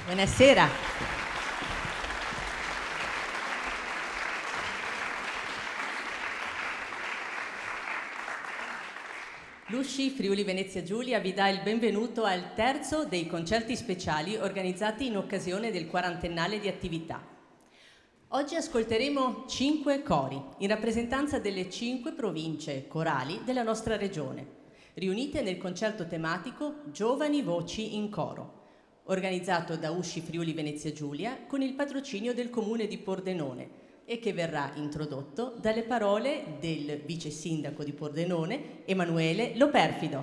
Buonasera. L'USCI Friuli Venezia Giulia vi dà il benvenuto al terzo dei concerti speciali organizzati in occasione del quarantennale di attività. Oggi ascolteremo 5 cori in rappresentanza delle 5 province corali della nostra regione, riunite nel concerto tematico Giovani Voci in Coro, organizzato da USCI Friuli Venezia Giulia con il patrocinio del Comune di Pordenone e che verrà introdotto dalle parole del vice sindaco di Pordenone, Emanuele Loperfido.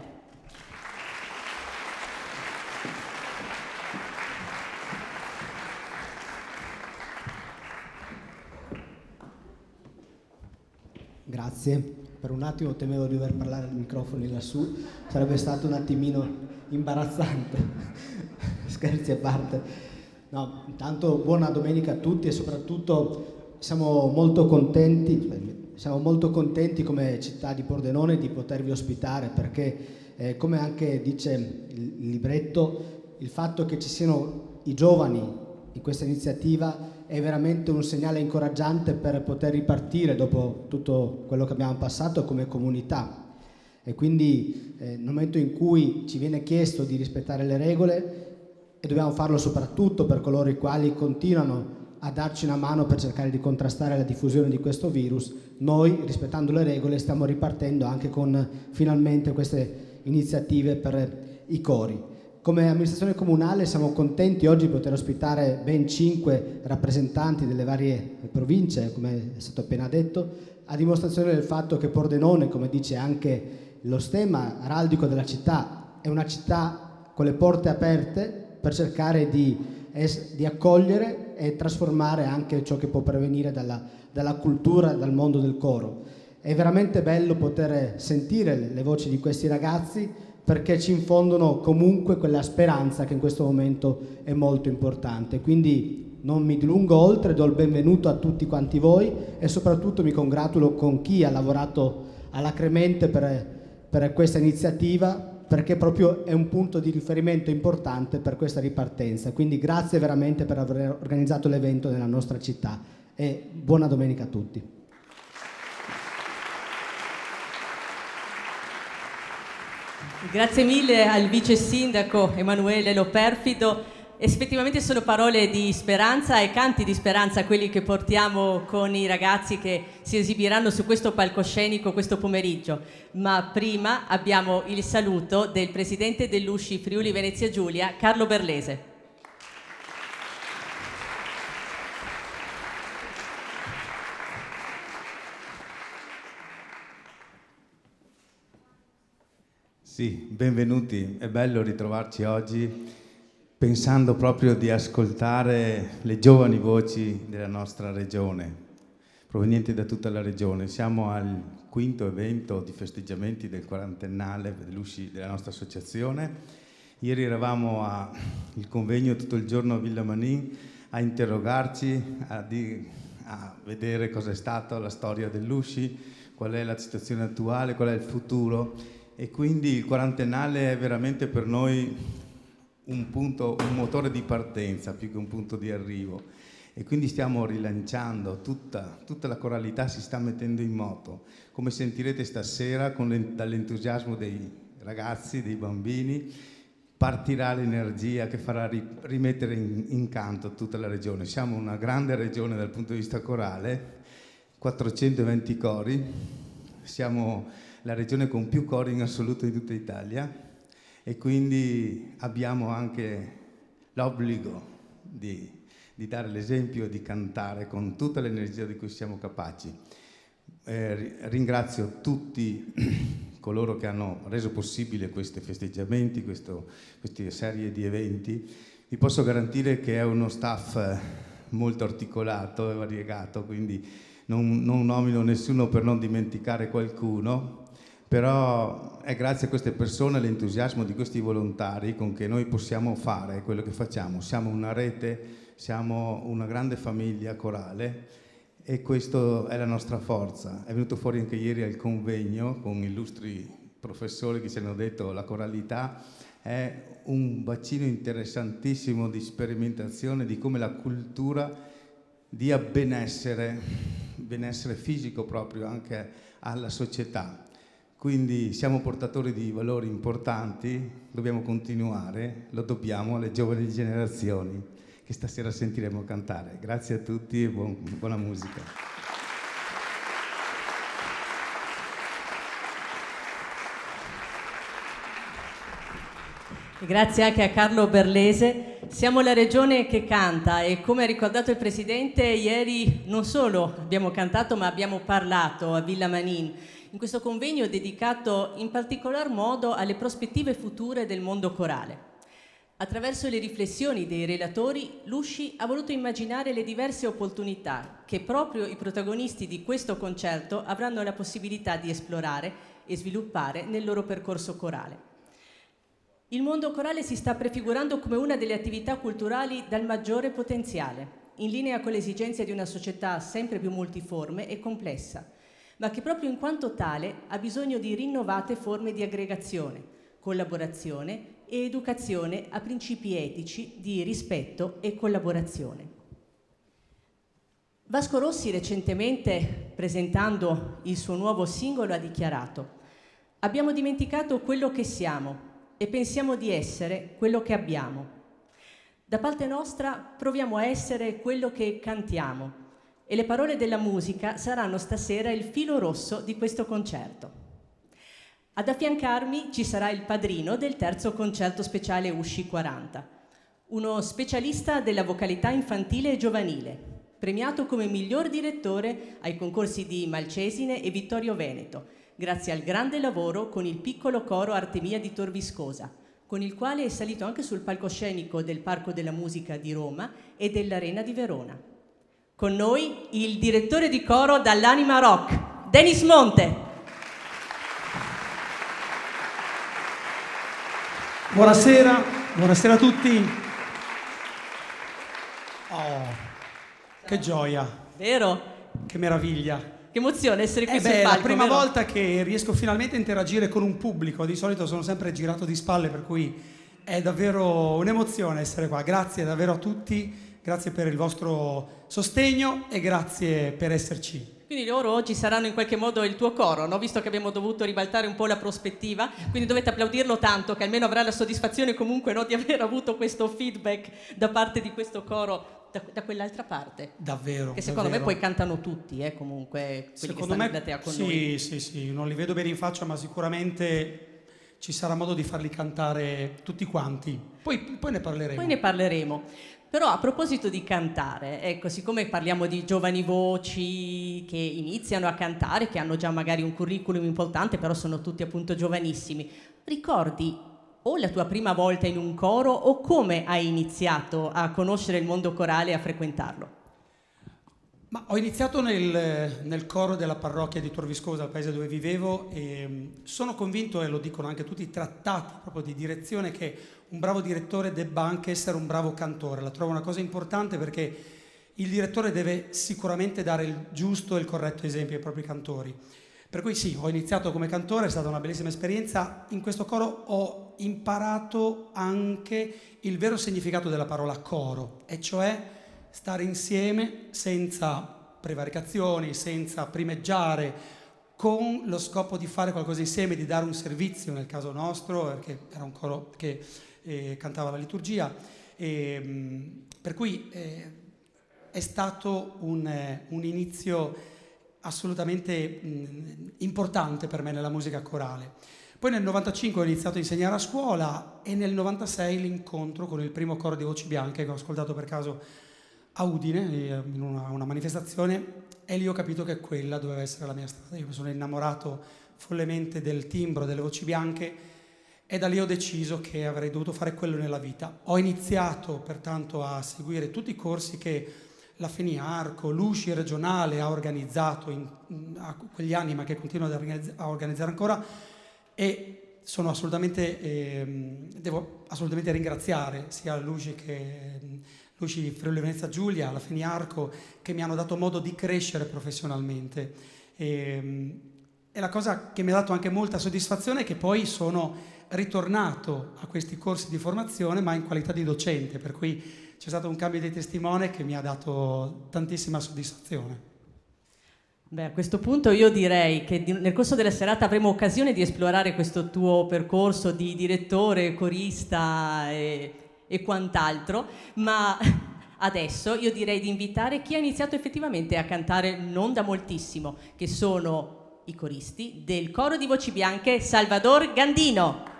Grazie. Per un attimo temevo di dover parlare ai microfoni lassù, sarebbe stato un attimino imbarazzante. Scherzi a parte. No, intanto buona domenica a tutti e soprattutto siamo molto contenti come città di Pordenone di potervi ospitare perché come anche dice il libretto, il fatto che ci siano i giovani in questa iniziativa è veramente un segnale incoraggiante per poter ripartire dopo tutto quello che abbiamo passato come comunità. E quindi nel momento in cui ci viene chiesto di rispettare le regole, e dobbiamo farlo soprattutto per coloro i quali continuano a darci una mano per cercare di contrastare la diffusione di questo virus, noi, rispettando le regole, stiamo ripartendo anche con finalmente queste iniziative per i cori. Come amministrazione comunale siamo contenti oggi di poter ospitare ben 5 rappresentanti delle varie province, come è stato appena detto, a dimostrazione del fatto che Pordenone, come dice anche lo stemma araldico della città, è una città con le porte aperte per cercare di accogliere e trasformare anche ciò che può provenire dalla cultura, dal mondo del coro. È veramente bello poter sentire le voci di questi ragazzi perché ci infondono comunque quella speranza che in questo momento è molto importante. Quindi non mi dilungo oltre, do il benvenuto a tutti quanti voi e soprattutto mi congratulo con chi ha lavorato alacremente per questa iniziativa, perché proprio è un punto di riferimento importante per questa ripartenza. Quindi grazie veramente per aver organizzato l'evento nella nostra città e buona domenica a tutti. Grazie mille al vice sindaco Emanuele Loperfido. Effettivamente sono parole di speranza e canti di speranza quelli che portiamo con i ragazzi che si esibiranno su questo palcoscenico questo pomeriggio. Ma prima abbiamo il saluto del presidente dell'USCI Friuli Venezia Giulia, Carlo Berlese. Sì, benvenuti. È bello ritrovarci oggi pensando proprio di ascoltare le giovani voci della nostra regione, provenienti da tutta la regione. Siamo al 5º evento di festeggiamenti del quarantennale dell'USCI della nostra associazione. Ieri eravamo al convegno tutto il giorno a Villa Manin a interrogarci, a vedere cosa è stata la storia dell'USCI, qual è la situazione attuale, qual è il futuro. E quindi il quarantennale è veramente per noi un motore di partenza più che un punto di arrivo, e quindi stiamo rilanciando tutta la coralità, si sta mettendo in moto, come sentirete stasera dall'entusiasmo dei ragazzi, dei bambini partirà l'energia che farà rimettere in canto tutta la regione. Siamo una grande regione dal punto di vista corale, 420 cori, siamo la regione con più cori in assoluto di tutta Italia, e quindi abbiamo anche l'obbligo di dare l'esempio e di cantare con tutta l'energia di cui siamo capaci. Ringrazio tutti coloro che hanno reso possibile questi festeggiamenti, queste serie di eventi. Vi posso garantire che è uno staff molto articolato e variegato, quindi non nomino nessuno per non dimenticare qualcuno. Però è grazie a queste persone, all'entusiasmo di questi volontari, con che noi possiamo fare quello che facciamo. Siamo una rete, siamo una grande famiglia corale e questa è la nostra forza. È venuto fuori anche ieri al convegno con illustri professori che ci hanno detto la coralità è un bacino interessantissimo di sperimentazione di come la cultura dia benessere fisico proprio anche alla società. Quindi siamo portatori di valori importanti, dobbiamo continuare, lo dobbiamo alle giovani generazioni che stasera sentiremo cantare. Grazie a tutti e buona musica. Grazie anche a Carlo Berlese. Siamo la regione che canta e, come ha ricordato il Presidente, ieri non solo abbiamo cantato ma abbiamo parlato a Villa Manin, in questo convegno dedicato in particolar modo alle prospettive future del mondo corale. Attraverso le riflessioni dei relatori, l'USCI ha voluto immaginare le diverse opportunità che proprio i protagonisti di questo concerto avranno la possibilità di esplorare e sviluppare nel loro percorso corale. Il mondo corale si sta prefigurando come una delle attività culturali dal maggiore potenziale, in linea con le esigenze di una società sempre più multiforme e complessa, ma che proprio in quanto tale ha bisogno di rinnovate forme di aggregazione, collaborazione e educazione a principi etici di rispetto e collaborazione. Vasco Rossi recentemente, presentando il suo nuovo singolo, ha dichiarato: «Abbiamo dimenticato quello che siamo e pensiamo di essere quello che abbiamo. Da parte nostra proviamo a essere quello che cantiamo e le parole della musica saranno stasera il filo rosso di questo concerto». Ad affiancarmi ci sarà il padrino del terzo concerto speciale USCI 40, uno specialista della vocalità infantile e giovanile, premiato come miglior direttore ai concorsi di Malcesine e Vittorio Veneto, grazie al grande lavoro con il piccolo coro Artemia di Tor Viscosa, con il quale è salito anche sul palcoscenico del Parco della Musica di Roma e dell'Arena di Verona. Con noi il direttore di coro dall'Anima Rock, Denis Monte. Buonasera, buonasera a tutti. Oh, che gioia. Vero? Che meraviglia. Che emozione essere qui sul È palco. la prima vero? volta che riesco finalmente a interagire con un pubblico. Di solito sono sempre girato di spalle, per cui è davvero un'emozione essere qua. Grazie davvero a tutti, grazie per il vostro sostegno e grazie per esserci. Quindi loro oggi saranno in qualche modo il tuo coro, no? Visto che abbiamo dovuto ribaltare un po' la prospettiva, quindi dovete applaudirlo tanto che almeno avrà la soddisfazione comunque, no, di aver avuto questo feedback da parte di questo coro da quell'altra parte. Davvero. Che secondo davvero. me poi cantano tutti, comunque, quelli Secondo che stanno me da te a con sì, noi. sì, non li vedo bene in faccia, ma sicuramente ci sarà modo di farli cantare tutti quanti. Poi ne parleremo. Poi ne parleremo. Però a proposito di cantare, ecco, siccome parliamo di giovani voci che iniziano a cantare, che hanno già magari un curriculum importante, però sono tutti appunto giovanissimi, ricordi o la tua prima volta in un coro o come hai iniziato a conoscere il mondo corale e a frequentarlo? Ma ho iniziato nel coro della parrocchia di Tor Viscosa, il paese dove vivevo, e sono convinto, e lo dicono anche tutti i trattati proprio di direzione, che un bravo direttore debba anche essere un bravo cantore. La trovo una cosa importante perché il direttore deve sicuramente dare il giusto e il corretto esempio ai propri cantori. Per cui sì, ho iniziato come cantore, è stata una bellissima esperienza. In questo coro ho imparato anche il vero significato della parola coro, e cioè stare insieme senza prevaricazioni, senza primeggiare, con lo scopo di fare qualcosa insieme, di dare un servizio, nel caso nostro, perché era un coro che cantava la liturgia, per cui è stato un inizio assolutamente importante per me nella musica corale. Poi nel 95 ho iniziato a insegnare a scuola e nel 96 l'incontro con il primo coro di Voci Bianche che ho ascoltato per caso a Udine, in una manifestazione, e lì ho capito che quella doveva essere la mia strada. Io mi sono innamorato follemente del timbro delle Voci Bianche e da lì ho deciso che avrei dovuto fare quello nella vita. Ho iniziato pertanto a seguire tutti i corsi che la Feniarco, l'USCI regionale ha organizzato a quegli anni, ma che continua a organizzare ancora, e sono devo assolutamente ringraziare sia l'USCI che l'USCI Friuli Venezia Giulia, la Feniarco, che mi hanno dato modo di crescere professionalmente. E la cosa che mi ha dato anche molta soddisfazione è che poi sono ritornato a questi corsi di formazione, ma in qualità di docente, per cui c'è stato un cambio di testimone che mi ha dato tantissima soddisfazione. Beh, a questo punto io direi che nel corso della serata avremo occasione di esplorare questo tuo percorso di direttore, corista e quant'altro, ma adesso io direi di invitare chi ha iniziato effettivamente a cantare non da moltissimo, che sono i coristi del coro di voci bianche Salvador Gandino.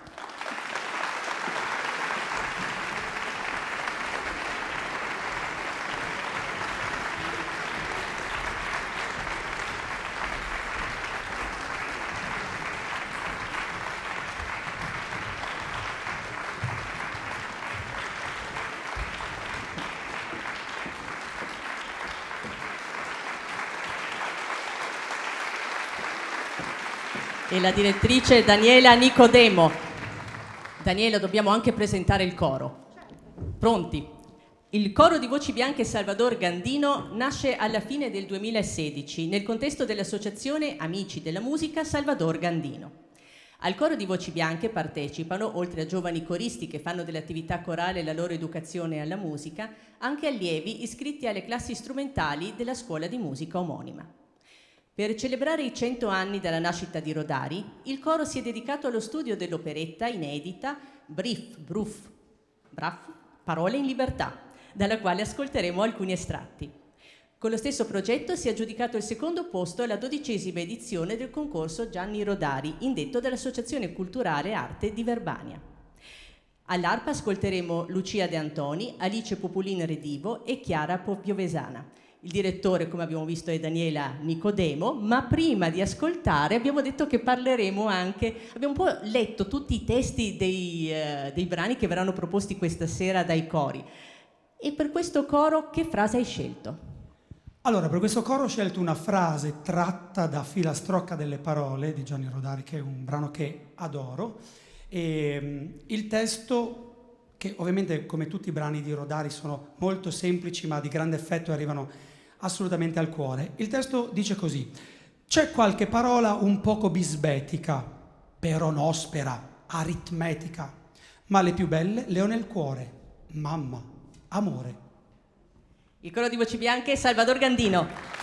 E la direttrice Daniela Nicodemo. Daniela, dobbiamo anche presentare il coro. Pronti? Il coro di voci bianche Salvador Gandino nasce alla fine del 2016 nel contesto dell'associazione Amici della Musica Salvador Gandino. Al coro di voci bianche partecipano, oltre a giovani coristi che fanno dell'attività corale la loro educazione alla musica, anche allievi iscritti alle classi strumentali della scuola di musica omonima. Per celebrare i 100 anni dalla nascita di Rodari, il coro si è dedicato allo studio dell'operetta inedita Braf, Parole in libertà, dalla quale ascolteremo alcuni estratti. Con lo stesso progetto si è aggiudicato il secondo posto alla 12ª edizione del concorso Gianni Rodari, indetto dall'Associazione Culturale Arte di Verbania. All'arpa ascolteremo Lucia De Antoni, Alice Popolin Redivo e Chiara Piovesana. Il direttore, come abbiamo visto, è Daniela Nicodemo, ma prima di ascoltare abbiamo detto che parleremo anche, abbiamo un po' letto tutti i testi dei brani che verranno proposti questa sera dai cori. E per questo coro che frase hai scelto? Allora, per questo coro ho scelto una frase tratta da Filastrocca delle parole di Gianni Rodari, che è un brano che adoro, e il testo, che ovviamente come tutti i brani di Rodari sono molto semplici ma di grande effetto e arrivano assolutamente al cuore. Il testo dice così: c'è qualche parola un poco bisbetica, peronospera, aritmetica, ma le più belle le ho nel cuore, mamma, amore. Il coro di voci bianche Salvador Gandino.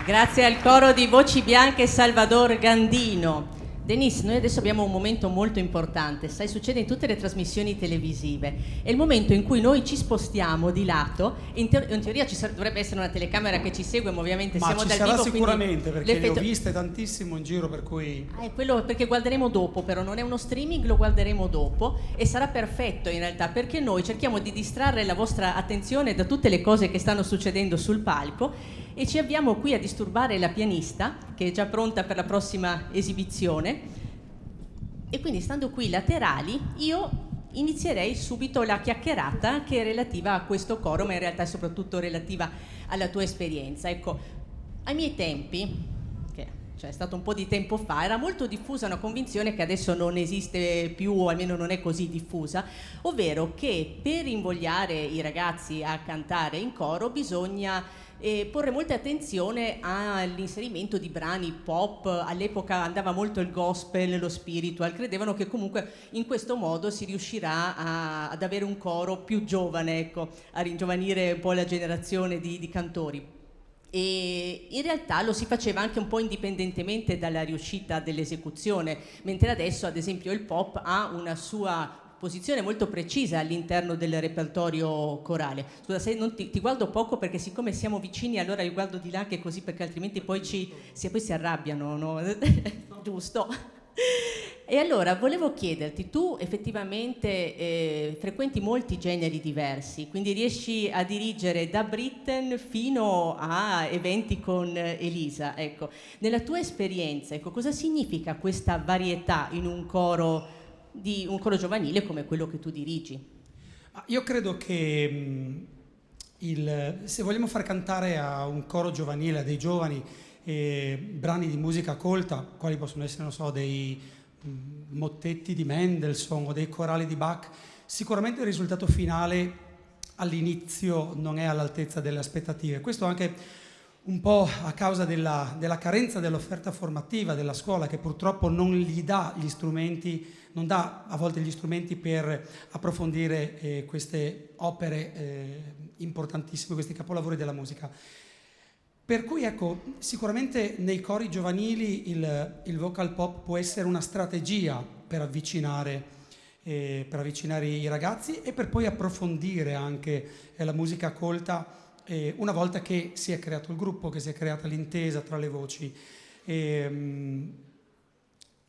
Grazie al coro di Voci Bianche Salvador Gandino. Denise, noi adesso abbiamo un momento molto importante, sai, succede in tutte le trasmissioni televisive, è il momento in cui noi ci spostiamo di lato, in teoria dovrebbe essere una telecamera che ci segue, ma ovviamente ma siamo ci dal sarà vivo, sicuramente, perché le ho viste tantissimo in giro, per cui... È quello perché guarderemo dopo, però non è uno streaming, lo guarderemo dopo e sarà perfetto in realtà, perché noi cerchiamo di distrarre la vostra attenzione da tutte le cose che stanno succedendo sul palco e ci avviamo qui a disturbare la pianista che è già pronta per la prossima esibizione, e quindi stando qui laterali io inizierei subito la chiacchierata che è relativa a questo coro, ma in realtà è soprattutto relativa alla tua esperienza. Ecco, ai miei tempi, che cioè è stato un po' di tempo fa, era molto diffusa una convinzione che adesso non esiste più, o almeno non è così diffusa, ovvero che per invogliare i ragazzi a cantare in coro bisogna porre molta attenzione all'inserimento di brani pop. All'epoca andava molto il gospel, lo spiritual, credevano che comunque in questo modo si riuscirà ad avere un coro più giovane, ecco, a ringiovanire un po' la generazione di cantori. E in realtà lo si faceva anche un po' indipendentemente dalla riuscita dell'esecuzione, mentre adesso ad esempio il pop ha una sua posizione molto precisa all'interno del repertorio corale. Scusa se non ti guardo poco, perché siccome siamo vicini allora io guardo di là, che così, perché altrimenti poi poi si arrabbiano, no? Giusto? E allora volevo chiederti, tu effettivamente frequenti molti generi diversi, quindi riesci a dirigere da Britten fino a eventi con Elisa, ecco. Nella tua esperienza, ecco, cosa significa questa varietà in un coro giovanile come quello che tu dirigi? Io credo che se vogliamo far cantare a un coro giovanile, a dei giovani, brani di musica colta, quali possono essere, non so, dei mottetti di Mendelssohn o dei corali di Bach, sicuramente il risultato finale all'inizio non è all'altezza delle aspettative. Questo anche un po' a causa della carenza dell'offerta formativa della scuola, che purtroppo non gli dà gli strumenti, non dà a volte gli strumenti per approfondire queste opere importantissime, questi capolavori della musica. Per cui ecco, sicuramente nei cori giovanili il vocal pop può essere una strategia per avvicinare i ragazzi e per poi approfondire anche la musica colta una volta che si è creato il gruppo, che si è creata l'intesa tra le voci.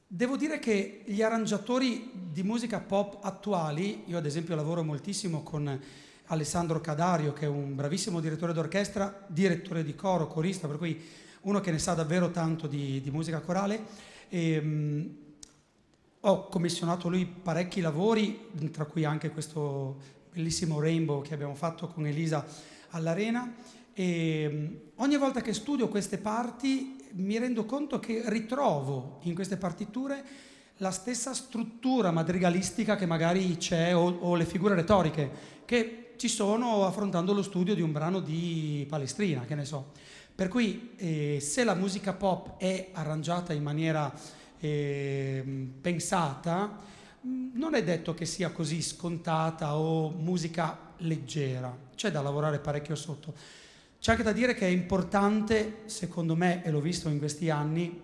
Devo dire che gli arrangiatori di musica pop attuali, io ad esempio lavoro moltissimo con Alessandro Cadario, che è un bravissimo direttore d'orchestra, direttore di coro, corista, per cui uno che ne sa davvero tanto di musica corale. Ho commissionato lui parecchi lavori, tra cui anche questo bellissimo Rainbow che abbiamo fatto con Elisa all'Arena, e ogni volta che studio queste parti mi rendo conto che ritrovo in queste partiture la stessa struttura madrigalistica che magari c'è o le figure retoriche che ci sono affrontando lo studio di un brano di Palestrina, che ne so. Per cui se la musica pop è arrangiata in maniera pensata, non è detto che sia così scontata o musica leggera, c'è da lavorare parecchio sotto. C'è anche da dire che è importante, secondo me, e l'ho visto in questi anni,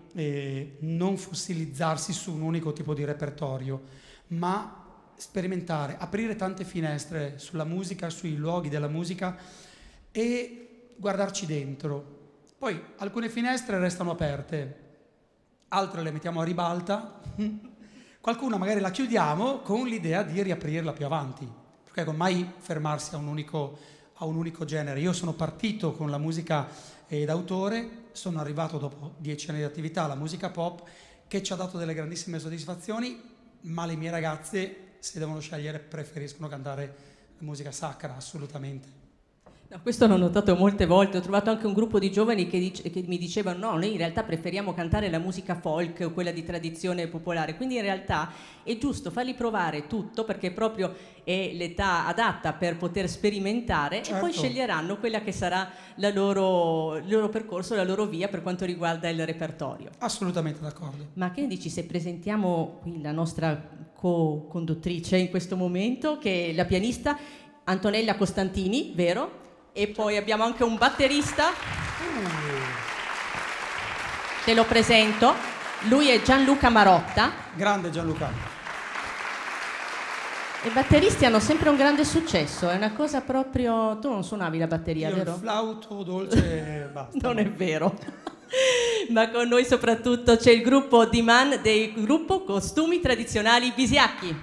non fossilizzarsi su un unico tipo di repertorio, ma sperimentare, aprire tante finestre sulla musica, sui luoghi della musica e guardarci dentro. Poi alcune finestre restano aperte, altre le mettiamo a ribalta, qualcuna magari la chiudiamo con l'idea di riaprirla più avanti, perché mai fermarsi a un unico genere. Io sono partito con la musica d'autore, sono arrivato dopo 10 anni di attività alla musica pop, che ci ha dato delle grandissime soddisfazioni, ma le mie ragazze, se devono scegliere, preferiscono cantare la musica sacra, assolutamente. No, questo l'ho notato molte volte, ho trovato anche un gruppo di giovani che mi dicevano no, noi in realtà preferiamo cantare la musica folk o quella di tradizione popolare, quindi in realtà è giusto farli provare tutto perché proprio è l'età adatta per poter sperimentare, certo. E poi sceglieranno quella che sarà il loro percorso, la loro via per quanto riguarda il repertorio. Assolutamente d'accordo. Ma che ne dici se presentiamo qui la nostra co-conduttrice in questo momento, che è la pianista Antonella Costantini, vero? E poi abbiamo anche un batterista, te lo presento, lui è Gianluca Marotta. Grande Gianluca. I batteristi hanno sempre un grande successo, è una cosa proprio... Tu non suonavi la batteria, io vero? Il flauto dolce e basta. Non è vero. Ma con noi soprattutto c'è il gruppo D-Man del gruppo Costumi Tradizionali Bisiacchi.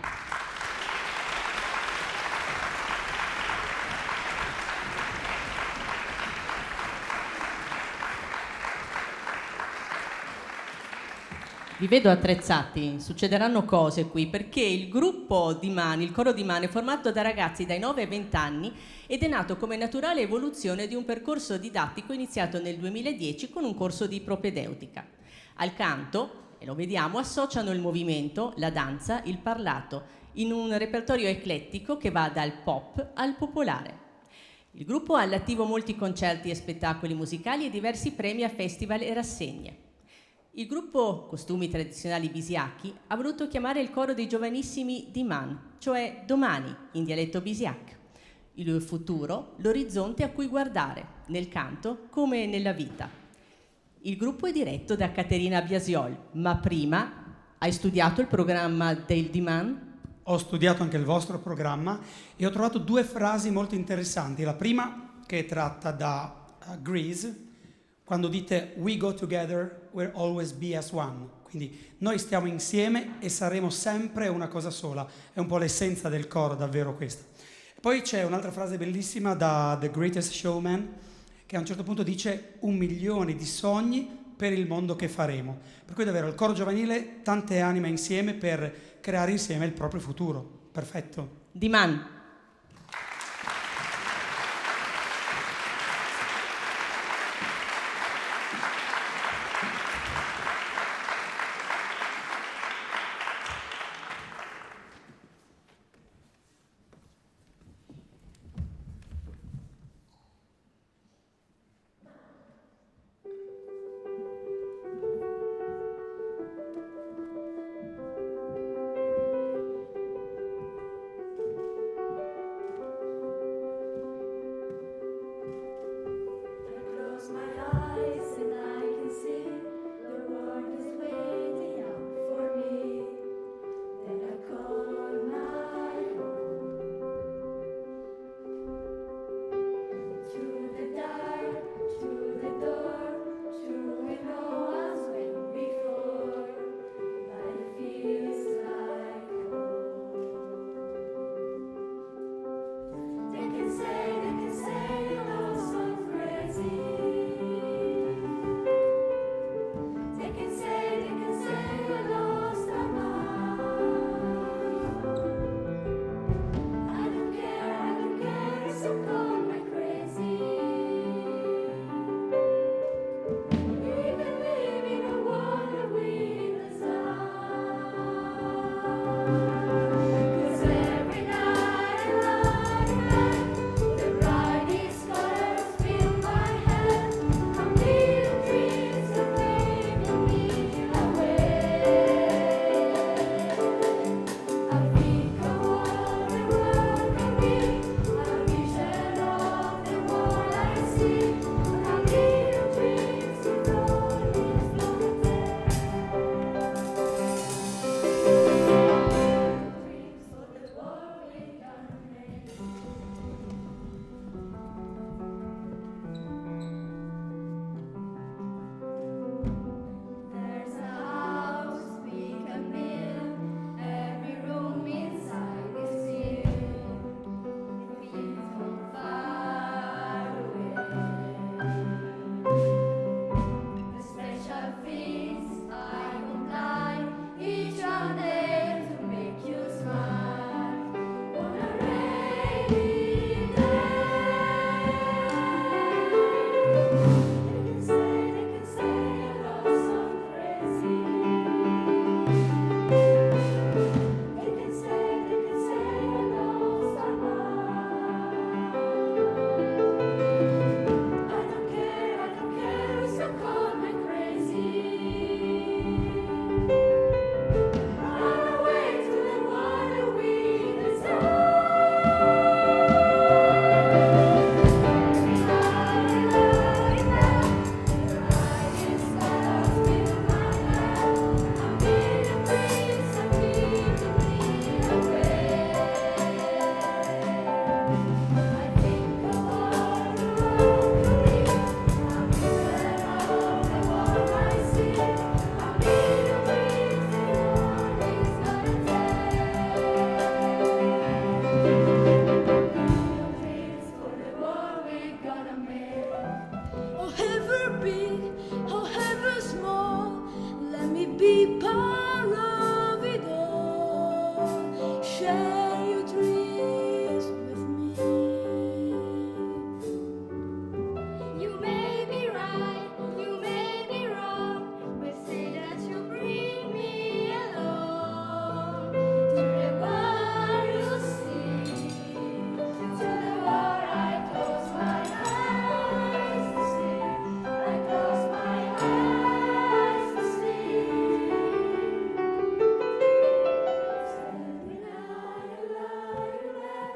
Vi vedo attrezzati, succederanno cose qui perché il gruppo D-Man, il coro D-Man, è formato da ragazzi dai 9 ai 20 anni ed è nato come naturale evoluzione di un percorso didattico iniziato nel 2010 con un corso di propedeutica. Al canto, e lo vediamo, associano il movimento, la danza, il parlato, in un repertorio eclettico che va dal pop al popolare. Il gruppo ha all'attivo molti concerti e spettacoli musicali e diversi premi a festival e rassegne. Il gruppo Costumi Tradizionali Bisiacchi ha voluto chiamare il coro dei giovanissimi D-Man, cioè domani in dialetto bisiac. Il futuro, l'orizzonte a cui guardare, nel canto come nella vita. Il gruppo è diretto da Caterina Biasiol, ma prima hai studiato il programma del D-Man? Ho studiato anche il vostro programma e ho trovato due frasi molto interessanti. La prima, che è tratta da Grease, quando dite "we go together, we'll always be as one", quindi noi stiamo insieme e saremo sempre una cosa sola. È un po' l'essenza del coro, davvero questa. Poi c'è un'altra frase bellissima da The Greatest Showman, che a un certo punto dice 1 milione di sogni per il mondo che faremo. Per cui davvero il coro giovanile, tante anime insieme per creare insieme il proprio futuro. Perfetto. D-Man. people of it all, share your dreams with me. You may be right, you may be wrong, but say that you bring me along to the world you see, to the world I close my eyes to see, I close my eyes to see. Every night I lie in bed,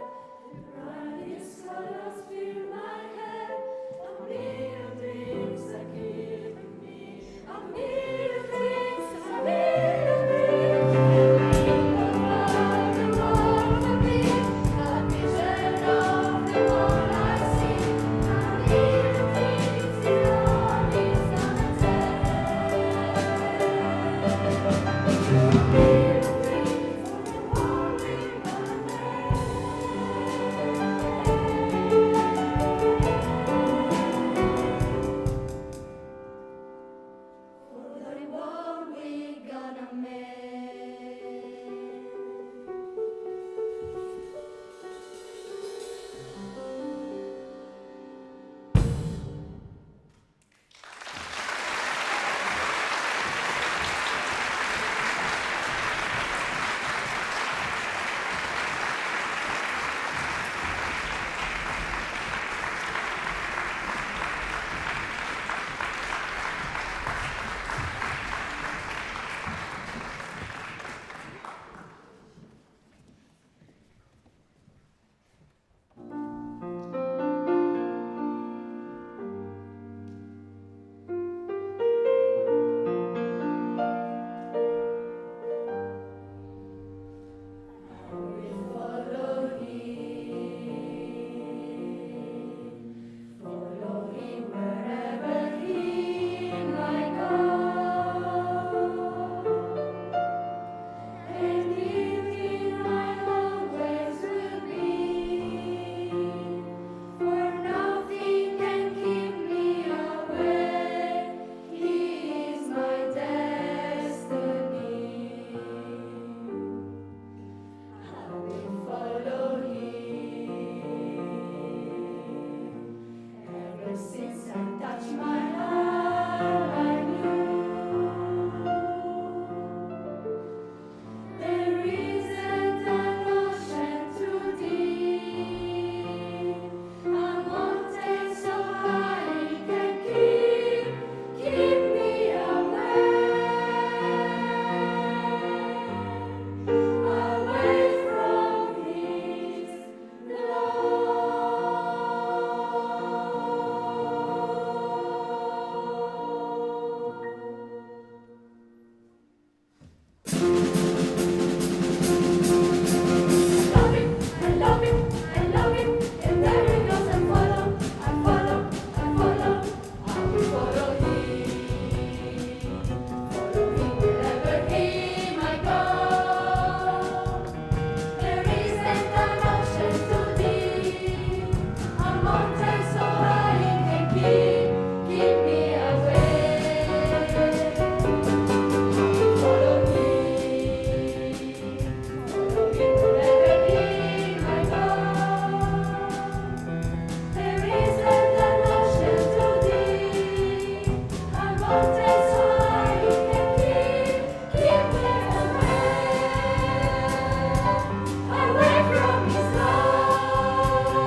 the brightest colors fill my head. A million dreams are giving me, a million dreams, a million dreams. The world of me, a vision of the world I see. A million dreams is all is what we gonna make. Follow him wherever he might go, and with him my always will be. For nothing can keep me away. He is my destiny. I will follow him. Ever since I touched my heart, I knew there isn't an ocean too deep, a mountain so high it can keep me away from his I love him, and there he goes, I follow, I will follow him wherever he might go. There isn't an ocean too deep, a mountain so high it can keep me away. Follow him wherever he might go. There isn't an ocean too deep, a mountain so high it can keep me away from his love.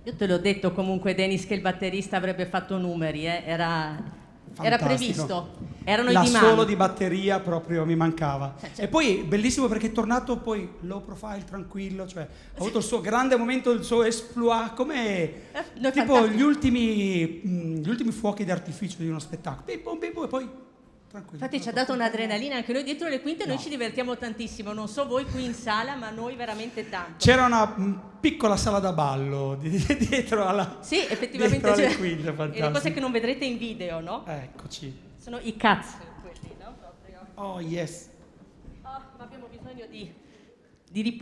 Io te l'ho detto comunque, Denis, che il batterista avrebbe fatto numeri, era Fantastico. previsto, erano i L'assolo demand. di batteria proprio mi mancava. Cioè- E poi bellissimo perché è tornato poi low profile, tranquillo, cioè ha avuto il suo grande momento, il suo exploit, come no, è tipo fantastico. gli ultimi fuochi d'artificio di uno spettacolo. Pim, pum, e poi tranquillo. Infatti ci ha dato un'adrenalina, anche noi dietro le quinte noi ci divertiamo tantissimo, non so voi qui in sala, ma noi veramente tanto. C'era una piccola sala da ballo dietro alla Sì, effettivamente dietro alle c'è. quinte, E le cose fantastico. che non vedrete in video, no? Eccoci. Sono i cazzo quelli, no? Proprio. Oh yes. Ma abbiamo bisogno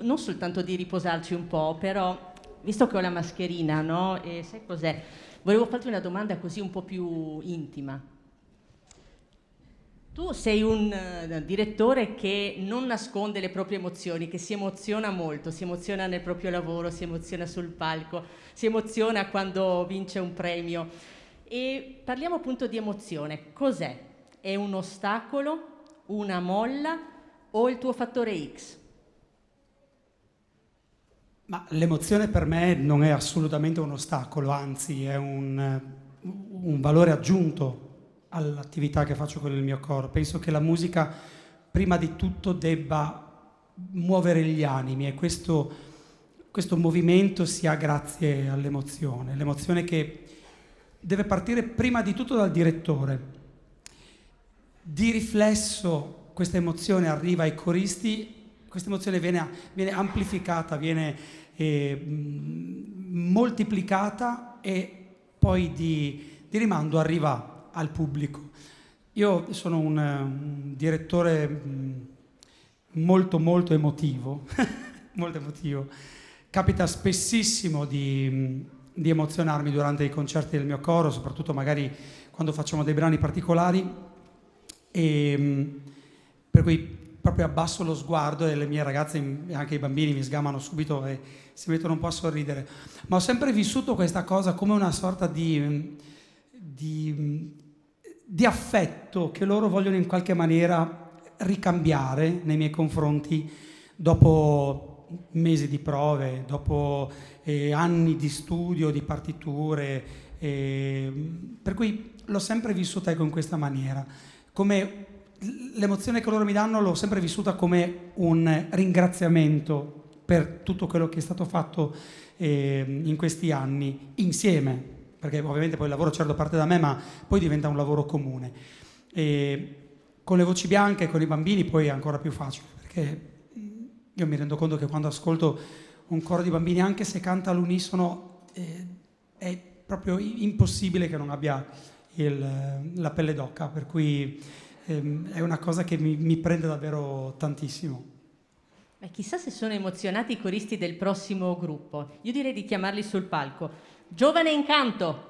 non soltanto di riposarci un po', però, visto che ho la mascherina, no? E sai cos'è? Volevo farti una domanda così un po' più intima. Tu sei un direttore che non nasconde le proprie emozioni, che si emoziona molto, si emoziona nel proprio lavoro, si emoziona sul palco, si emoziona quando vince un premio. E parliamo appunto di emozione. Cos'è? È un ostacolo, una molla o il tuo fattore X? Ma l'emozione per me non è assolutamente un ostacolo, anzi è un valore aggiunto all'attività che faccio con il mio coro. Penso che la musica prima di tutto debba muovere gli animi e questo movimento si ha grazie all'emozione. L'emozione che deve partire prima di tutto dal direttore. Di riflesso questa emozione arriva ai coristi, questa emozione viene amplificata, viene moltiplicata e poi di rimando arriva al pubblico. Io sono un direttore molto molto emotivo, molto emotivo. Capita spessissimo di emozionarmi durante i concerti del mio coro, soprattutto magari quando facciamo dei brani particolari, e per cui proprio abbasso lo sguardo e le mie ragazze e anche i bambini mi sgamano subito e si mettono un po' a sorridere. Ma ho sempre vissuto questa cosa come una sorta di affetto che loro vogliono in qualche maniera ricambiare nei miei confronti dopo mesi di prove, dopo anni di studio, di partiture, per cui l'ho sempre vissuta in questa maniera. Come l'emozione che loro mi danno l'ho sempre vissuta come un ringraziamento per tutto quello che è stato fatto in questi anni insieme, perché ovviamente poi il lavoro certo parte da me, ma poi diventa un lavoro comune. E con le voci bianche, con i bambini poi è ancora più facile, perché io mi rendo conto che quando ascolto un coro di bambini, anche se canta all'unisono, è proprio impossibile che non abbia la pelle d'oca, per cui è una cosa che mi prende davvero tantissimo. Chissà se sono emozionati i coristi del prossimo gruppo. Io direi di chiamarli sul palco. Giovane Incanto!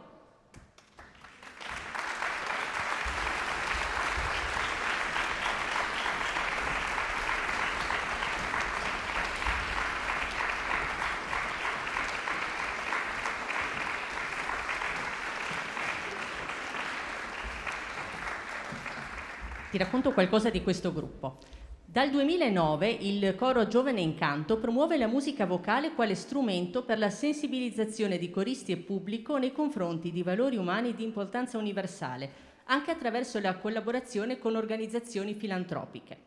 Ti racconto qualcosa di questo gruppo. Dal 2009 il coro Giovane Incanto promuove la musica vocale quale strumento per la sensibilizzazione di coristi e pubblico nei confronti di valori umani di importanza universale, anche attraverso la collaborazione con organizzazioni filantropiche.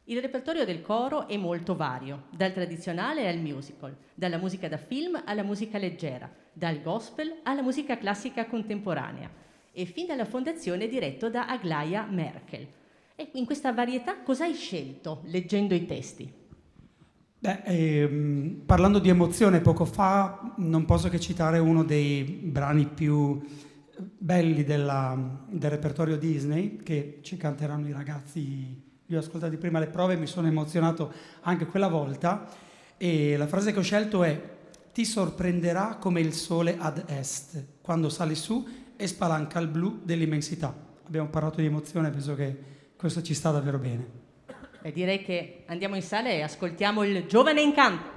Il repertorio del coro è molto vario, dal tradizionale al musical, dalla musica da film alla musica leggera, dal gospel alla musica classica contemporanea e fin dalla fondazione diretto da Aglaia Merkel. E in questa varietà cosa hai scelto leggendo i testi? Parlando di emozione, poco fa non posso che citare uno dei brani più belli del repertorio Disney, che ci canteranno i ragazzi. Io ho ascoltato prima le prove e mi sono emozionato anche quella volta, e la frase che ho scelto è: ti sorprenderà come il sole ad est, quando sale su e spalanca il blu dell'immensità. Abbiamo parlato di emozione, penso che questo ci sta davvero bene. Direi che andiamo in sala e ascoltiamo il Giovane Incanto.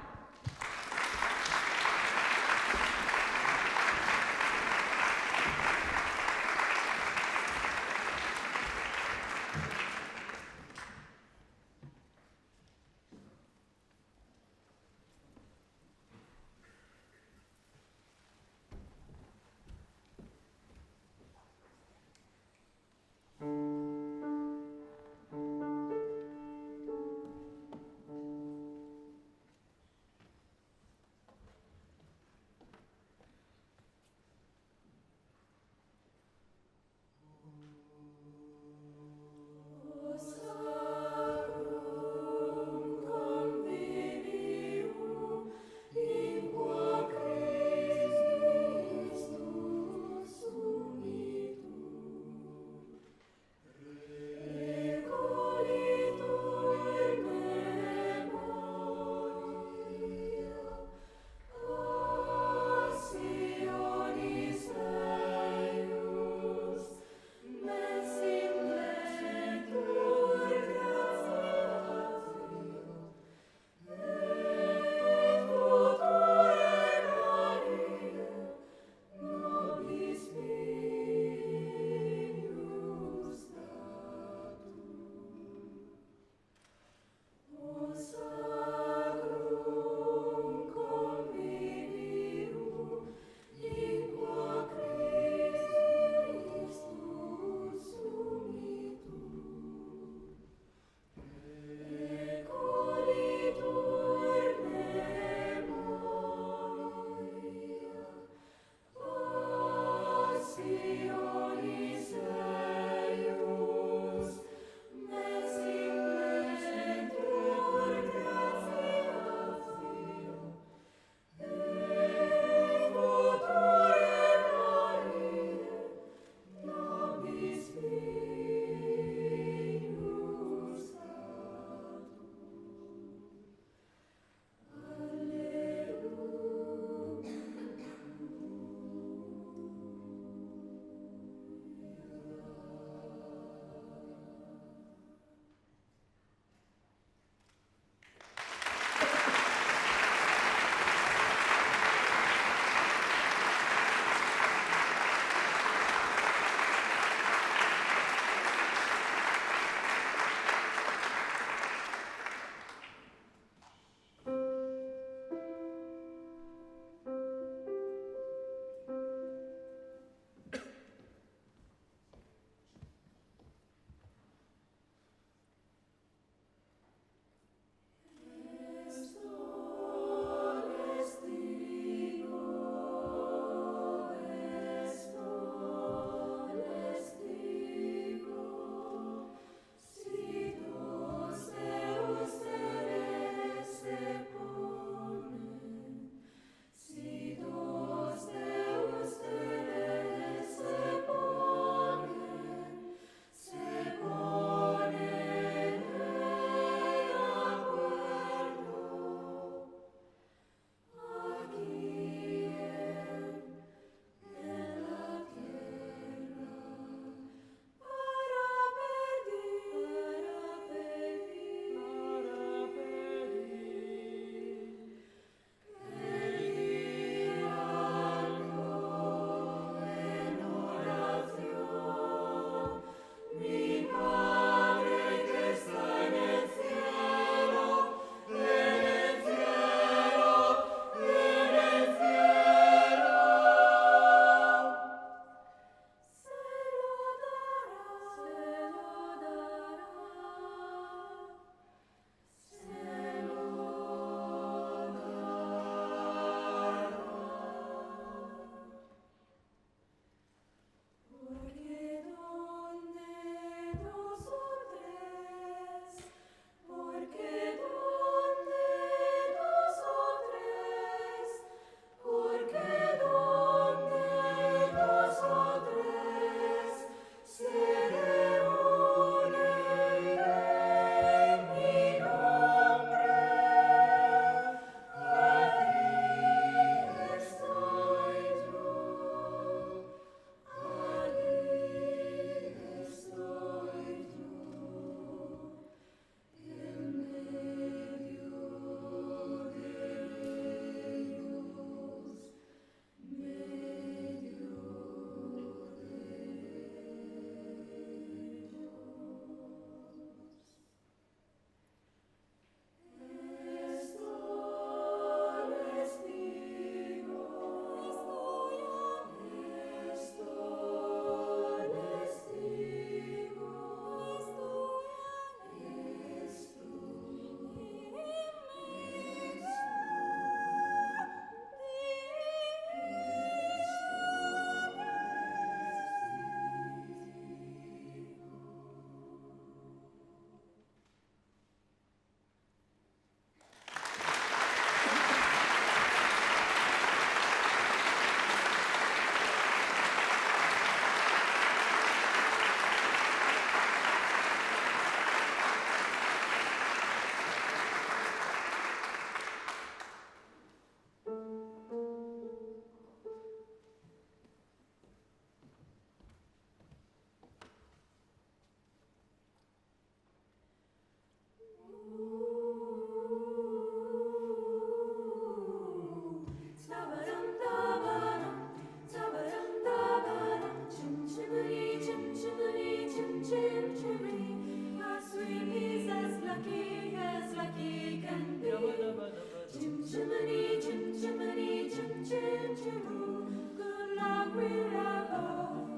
Chimney, chim, chimney, chim, chim, chiroo. Good luck wherever,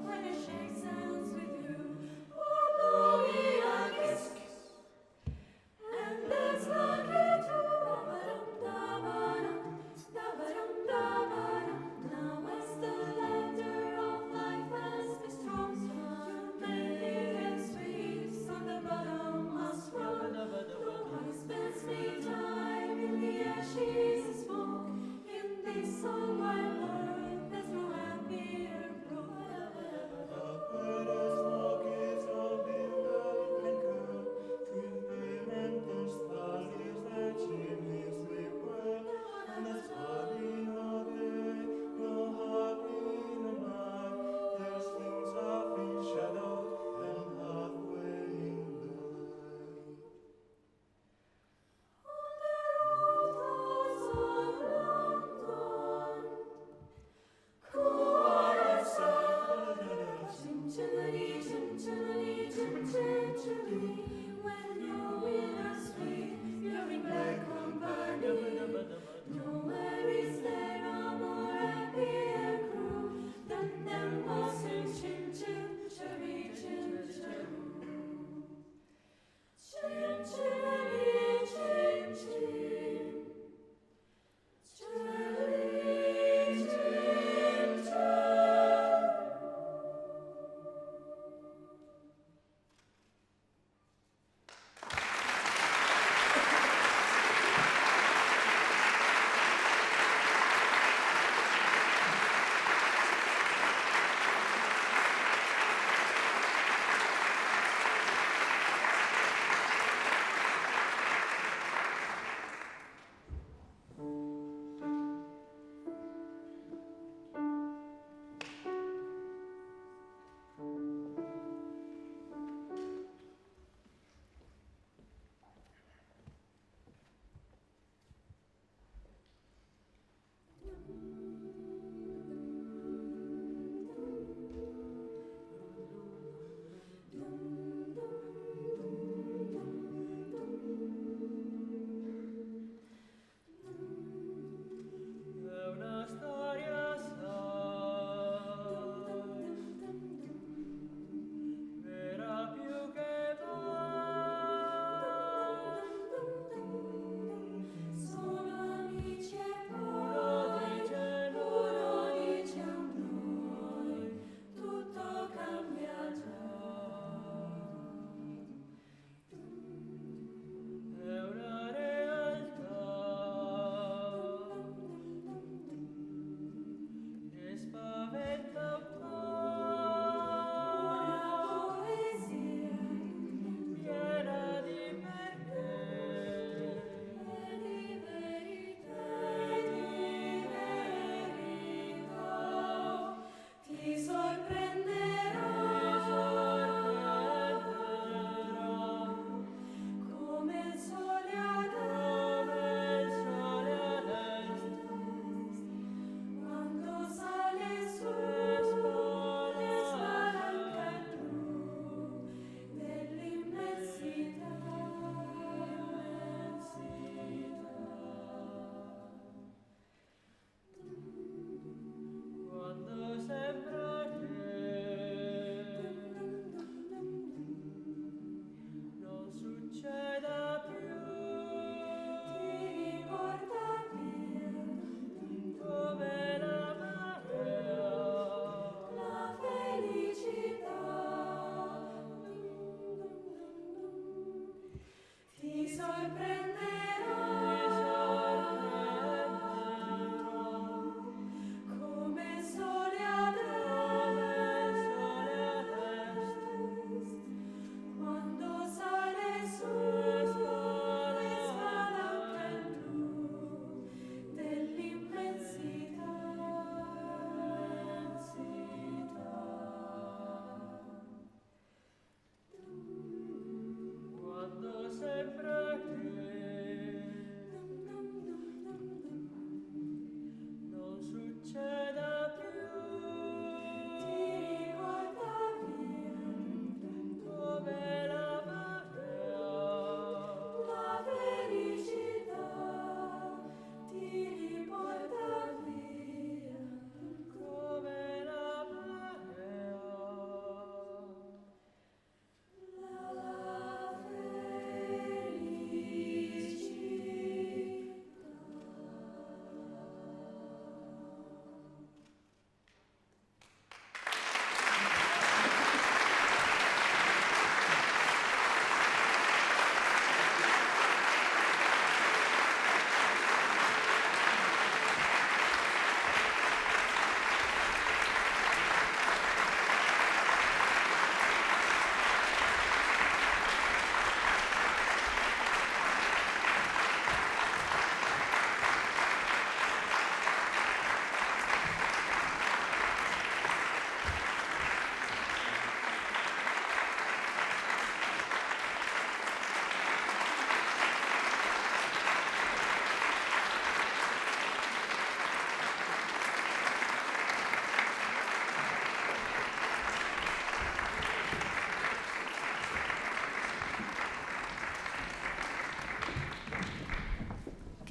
when it shakes hands with you. Oh, blow me a kiss, and that's lucky too. Da-ba-dum, da-ba-dum, da-ba-dum. Now as the laughter of life has been strong, you made it sweet on the bottom must run. Though I spends me time in the ashes.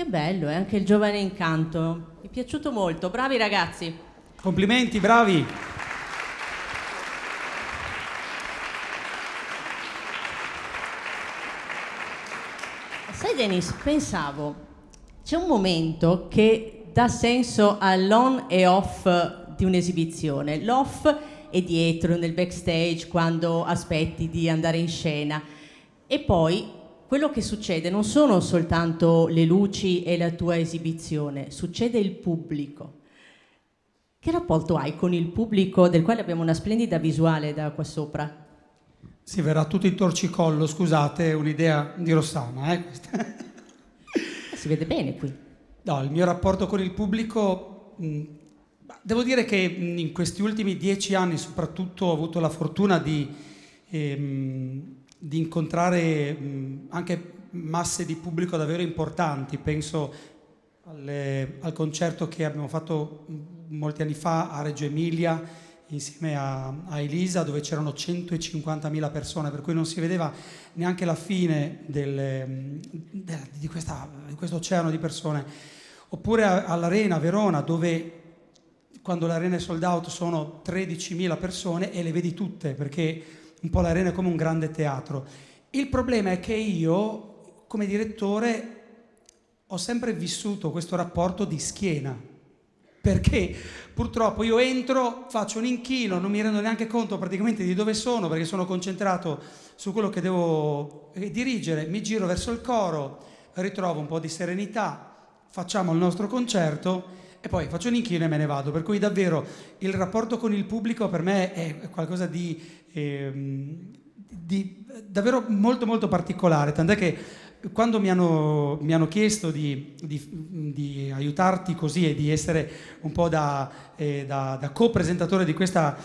Che bello, è anche il giovane incanto. Mi è piaciuto molto, bravi ragazzi. Complimenti, bravi. Sai Denis, pensavo, c'è un momento che dà senso all'on e off di un'esibizione. L'off è dietro, nel backstage, quando aspetti di andare in scena. E poi quello che succede non sono soltanto le luci e la tua esibizione, succede il pubblico. Che rapporto hai con il pubblico, del quale abbiamo una splendida visuale da qua sopra? Si verrà tutto in torcicollo, scusate, è un'idea di Rossana, questa. Si vede bene qui. No, il mio rapporto con il pubblico, devo dire che in questi ultimi 10 anni soprattutto ho avuto la fortuna di incontrare anche masse di pubblico davvero importanti. Penso al concerto che abbiamo fatto molti anni fa a Reggio Emilia insieme a Elisa, dove c'erano 150.000 persone, per cui non si vedeva neanche la fine di questo oceano di persone. Oppure all'Arena a Verona, dove quando l'Arena è sold out sono 13.000 persone e le vedi tutte, perché un po' l'Arena è come un grande teatro. Il problema è che io, come direttore, ho sempre vissuto questo rapporto di schiena, perché purtroppo io entro, faccio un inchino, non mi rendo neanche conto praticamente di dove sono, perché sono concentrato su quello che devo dirigere, mi giro verso il coro, ritrovo un po' di serenità, facciamo il nostro concerto e poi faccio un inchino e me ne vado. Per cui davvero il rapporto con il pubblico per me è qualcosa di davvero molto molto particolare, tant'è che quando mi hanno chiesto di aiutarti così e di essere un po' da co-presentatore di questa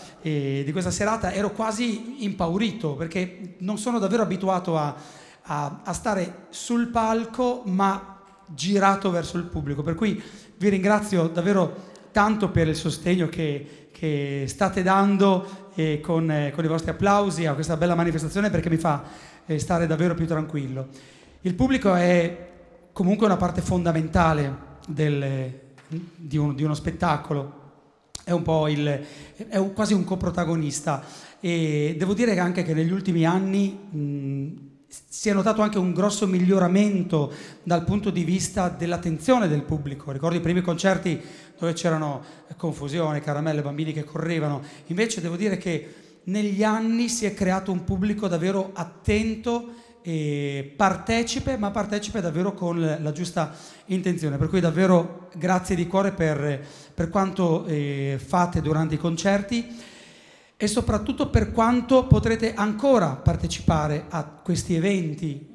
serata, ero quasi impaurito, perché non sono davvero abituato a stare sul palco ma girato verso il pubblico. Per cui vi ringrazio davvero tanto per il sostegno che state dando con i vostri applausi a questa bella manifestazione, perché mi fa stare davvero più tranquillo. Il pubblico è comunque una parte fondamentale di uno spettacolo, è un po' quasi un coprotagonista, e devo dire anche che negli ultimi anni si è notato anche un grosso miglioramento dal punto di vista dell'attenzione del pubblico. Ricordo i primi concerti dove c'erano confusione, caramelle, bambini che correvano. Invece devo dire che negli anni si è creato un pubblico davvero attento e partecipe, ma partecipe davvero con la giusta intenzione. Per cui davvero grazie di cuore per quanto fate durante i concerti e soprattutto per quanto potrete ancora partecipare a questi eventi.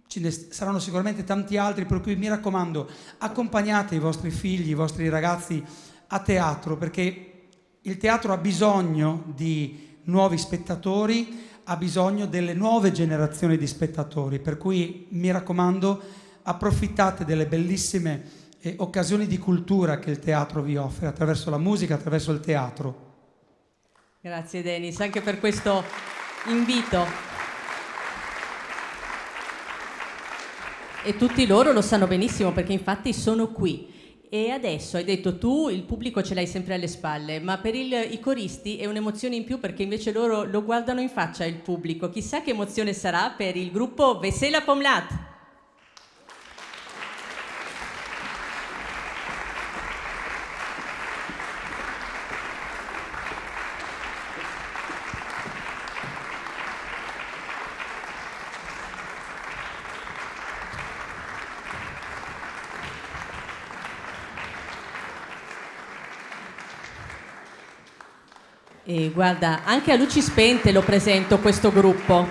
Ce ne saranno sicuramente tanti altri, per cui mi raccomando, accompagnate i vostri figli, i vostri ragazzi a teatro, perché il teatro ha bisogno di nuovi spettatori, ha bisogno delle nuove generazioni di spettatori, per cui mi raccomando, approfittate delle bellissime occasioni di cultura che il teatro vi offre attraverso la musica, attraverso il teatro. Grazie Denis, anche per questo invito. E tutti loro lo sanno benissimo, perché infatti sono qui. E adesso hai detto tu il pubblico ce l'hai sempre alle spalle, ma per i coristi è un'emozione in più, perché invece loro lo guardano in faccia il pubblico. Chissà che emozione sarà per il gruppo Vesela Pomlat. E guarda, anche a luci spente lo presento questo gruppo.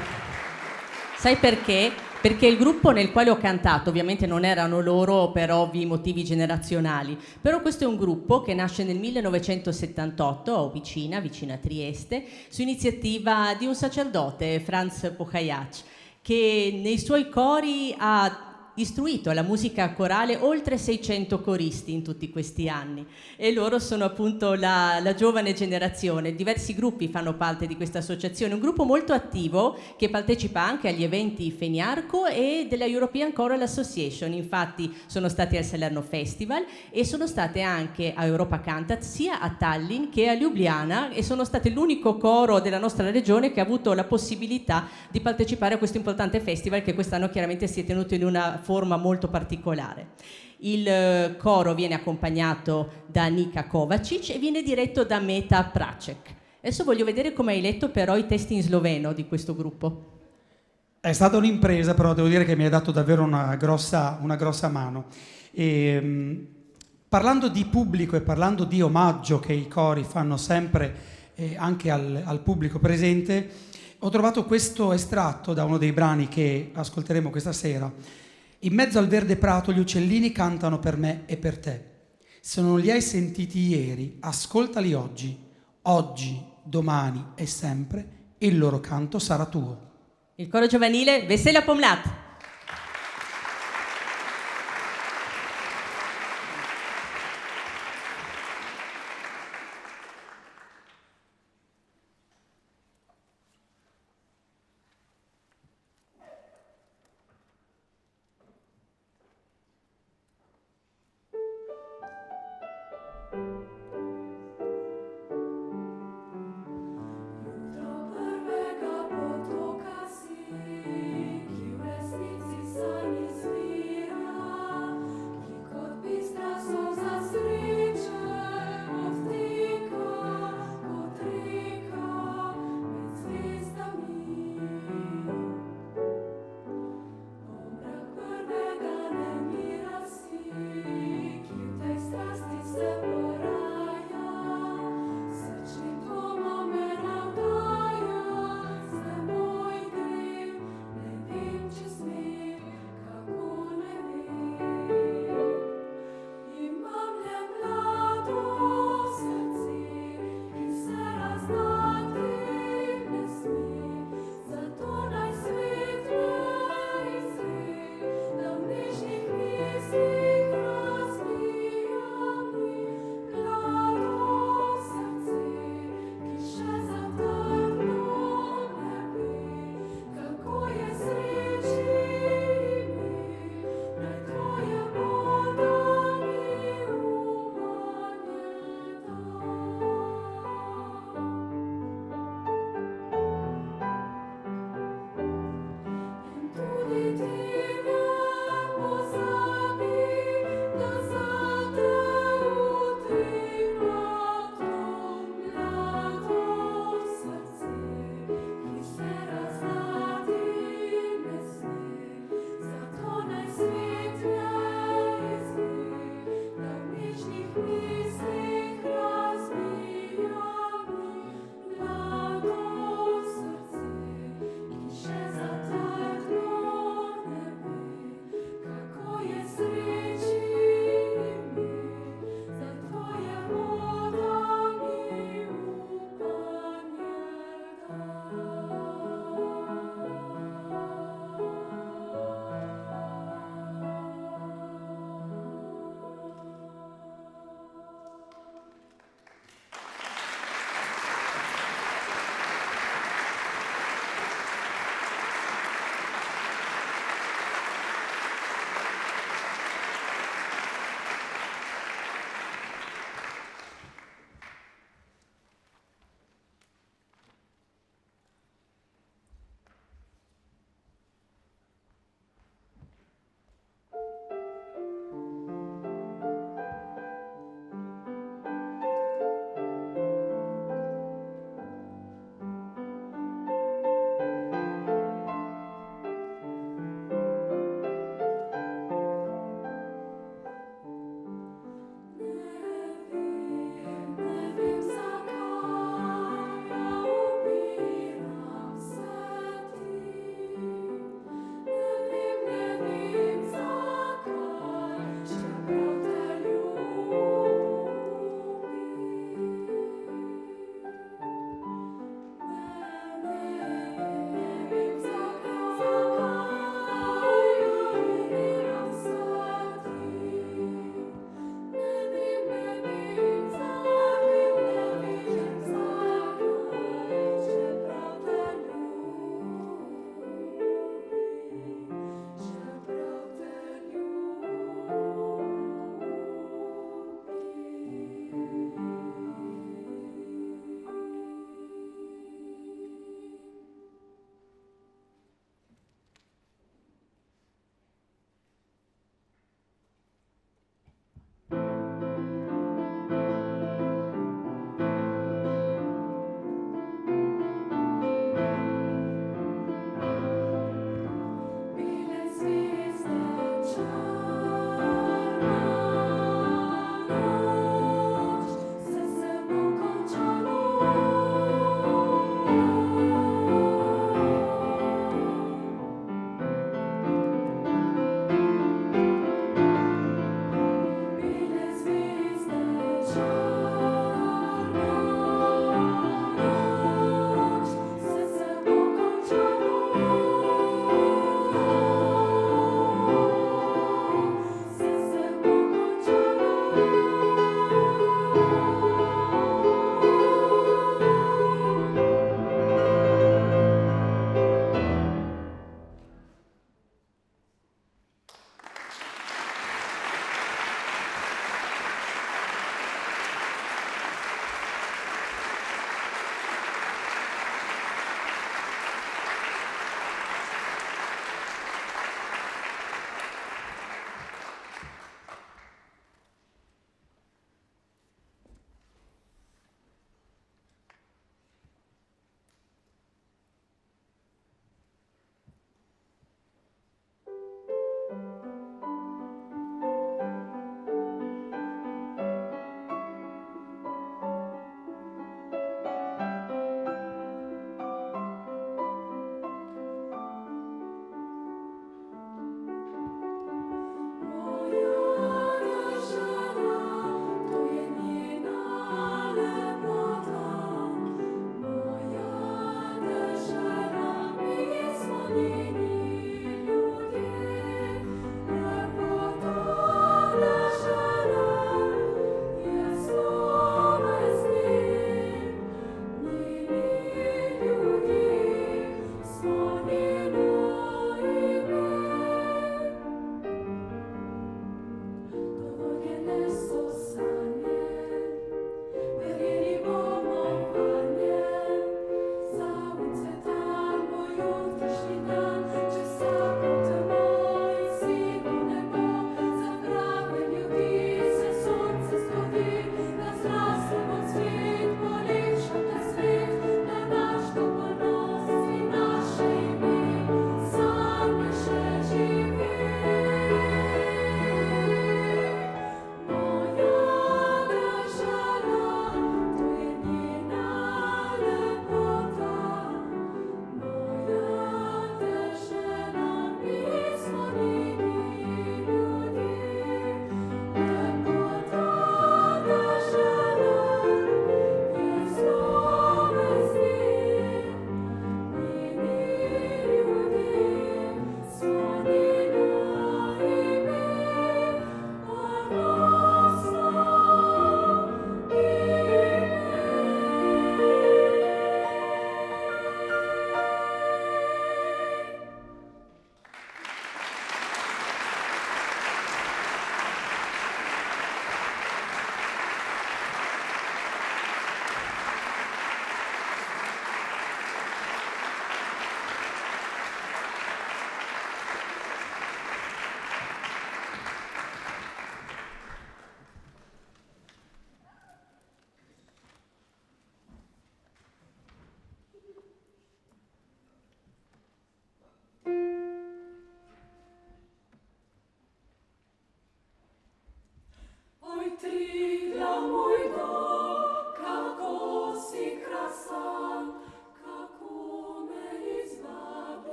Sai perché? Perché il gruppo nel quale ho cantato, ovviamente non erano loro per ovvi motivi generazionali, però questo è un gruppo che nasce nel 1978 a vicino a Trieste, su iniziativa di un sacerdote, Franz Pochajac, che nei suoi cori ha istruito alla musica corale oltre 600 coristi in tutti questi anni e loro sono appunto la giovane generazione. Diversi gruppi fanno parte di questa associazione, un gruppo molto attivo che partecipa anche agli eventi Feniarco e della European Choral Association. Infatti sono stati al Salerno Festival e sono state anche a Europa Cantat sia a Tallinn che a Ljubljana e sono state l'unico coro della nostra regione che ha avuto la possibilità di partecipare a questo importante festival che quest'anno chiaramente si è tenuto in una forma molto particolare. Il coro viene accompagnato da Nika Kovacic e viene diretto da Meta Pracek. Adesso voglio vedere come hai letto però i testi in sloveno di questo gruppo. È stata un'impresa, però devo dire che mi hai dato davvero una grossa mano. Parlando di pubblico e parlando di omaggio che i cori fanno sempre anche al pubblico presente, ho trovato questo estratto da uno dei brani che ascolteremo questa sera. In mezzo al verde prato gli uccellini cantano per me e per te. Se non li hai sentiti ieri, ascoltali oggi. Oggi, domani e sempre il loro canto sarà tuo. Il coro giovanile Vesela Pomlat. Strasti separati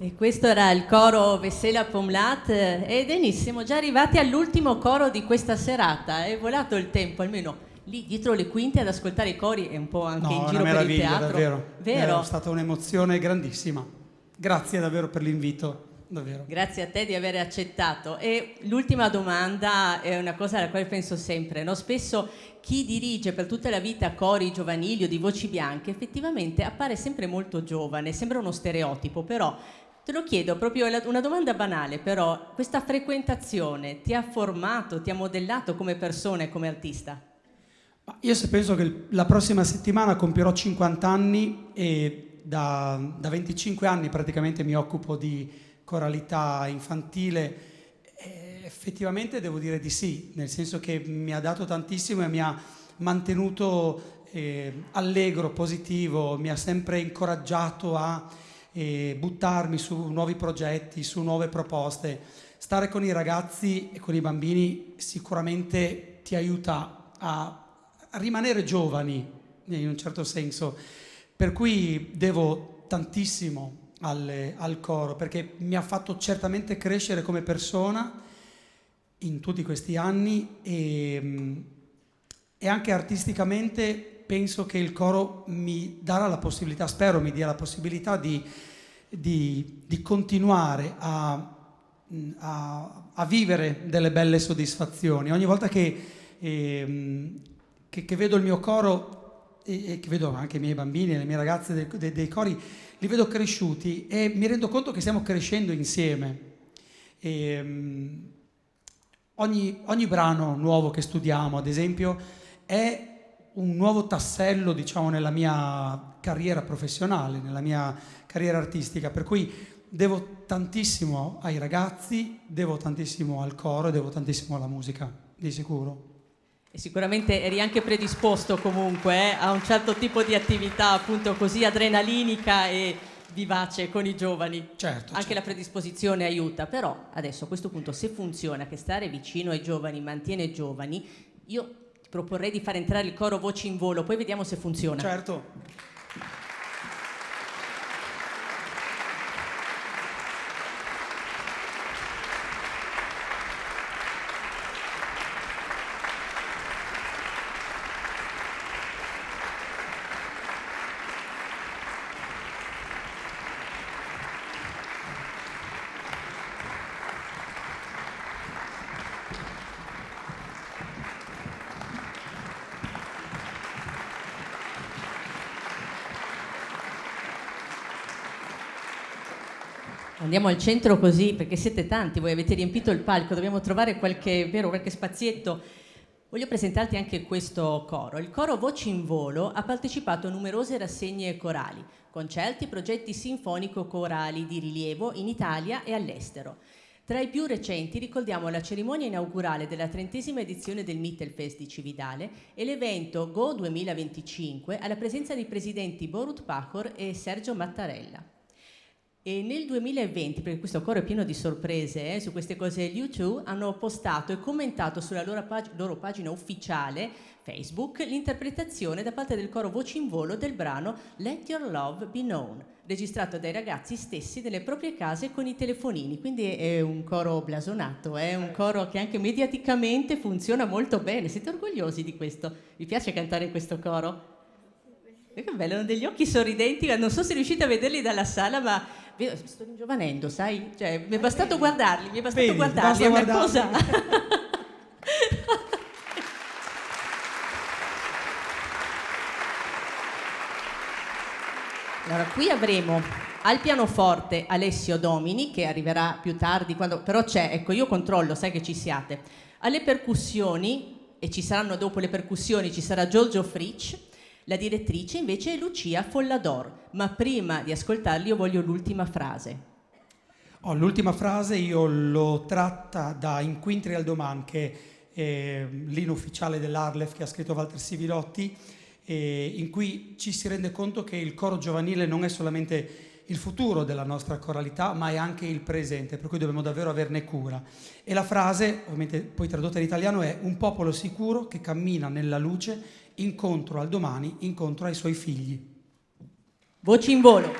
E questo era il coro Vesela Pomlat ed siamo già arrivati all'ultimo coro di questa serata. È volato il tempo, almeno lì dietro le quinte ad ascoltare i cori è un po' anche in giro per il teatro. Davvero. Vero? È stata un'emozione grandissima. Grazie davvero per l'invito. Davvero. Grazie a te di aver accettato. E l'ultima domanda è una cosa alla quale penso sempre, no? Spesso chi dirige per tutta la vita cori giovanili o di voci bianche effettivamente appare sempre molto giovane, sembra uno stereotipo, però te lo chiedo proprio una domanda banale, però questa frequentazione ti ha formato, ti ha modellato come persona e come artista? Ma io se penso che la prossima settimana compierò 50 anni e da 25 anni praticamente mi occupo di coralità infantile, effettivamente devo dire di sì, nel senso che mi ha dato tantissimo e mi ha mantenuto allegro, positivo, mi ha sempre incoraggiato a buttarmi su nuovi progetti, su nuove proposte. Stare con i ragazzi e con i bambini sicuramente ti aiuta a rimanere giovani in un certo senso, per cui devo tantissimo al coro, perché mi ha fatto certamente crescere come persona in tutti questi anni e anche artisticamente penso che il coro mi darà la possibilità, spero mi dia la possibilità di continuare a vivere delle belle soddisfazioni. Ogni volta che vedo il mio coro e che vedo anche i miei bambini e le mie ragazze dei cori, li vedo cresciuti e mi rendo conto che stiamo crescendo insieme. Ogni brano nuovo che studiamo, ad esempio, è un nuovo tassello, diciamo, nella mia carriera professionale, nella mia carriera artistica, per cui devo tantissimo ai ragazzi, devo tantissimo al coro, devo tantissimo alla musica, di sicuro. E sicuramente eri anche predisposto comunque a un certo tipo di attività appunto così adrenalinica e vivace con i giovani. Certo. Anche la predisposizione aiuta, però adesso a questo punto se funziona che stare vicino ai giovani mantiene giovani, io ti proporrei di far entrare il coro Voci in Volo, poi vediamo se funziona. Certo. Andiamo al centro così, perché siete tanti, voi avete riempito il palco, dobbiamo trovare qualche spazietto. Voglio presentarti anche questo coro. Il coro Voci in Volo ha partecipato a numerose rassegne corali, concerti e progetti sinfonico-corali di rilievo in Italia e all'estero. Tra i più recenti ricordiamo la cerimonia inaugurale della 30ª edizione del Mittelfest di Cividale e l'evento Go 2025 alla presenza dei presidenti Borut Pahor e Sergio Mattarella. E nel 2020, perché questo coro è pieno di sorprese, su queste cose gli U2 hanno postato e commentato sulla loro pagina ufficiale Facebook l'interpretazione da parte del coro Voci in Volo del brano Let Your Love Be Known, registrato dai ragazzi stessi nelle proprie case con i telefonini. Quindi è un coro blasonato, è un coro che anche mediaticamente funziona molto bene. Siete orgogliosi di questo? Vi piace cantare in questo coro? Che bello, hanno degli occhi sorridenti, non so se riuscite a vederli dalla sala, ma sto ringiovanendo, sai? Cioè, mi è bastato guardarli, è una cosa... Allora, qui avremo al pianoforte Alessio Domini, che arriverà più tardi, però c'è, ecco, io controllo, sai che ci siate. Alle percussioni, e ci saranno dopo le percussioni, ci sarà Giorgio Fritsch. La direttrice invece è Lucia Follador, ma prima di ascoltarli io voglio l'ultima frase. L'ultima frase io l'ho tratta da Inquintri al Doman, che è l'inno ufficiale dell'Arlef che ha scritto Walter Sivilotti, in cui ci si rende conto che il coro giovanile non è solamente il futuro della nostra coralità, ma è anche il presente, per cui dobbiamo davvero averne cura. E la frase, ovviamente poi tradotta in italiano, è: un popolo sicuro che cammina nella luce, incontro al domani, incontro ai suoi figli. Voci in Volo.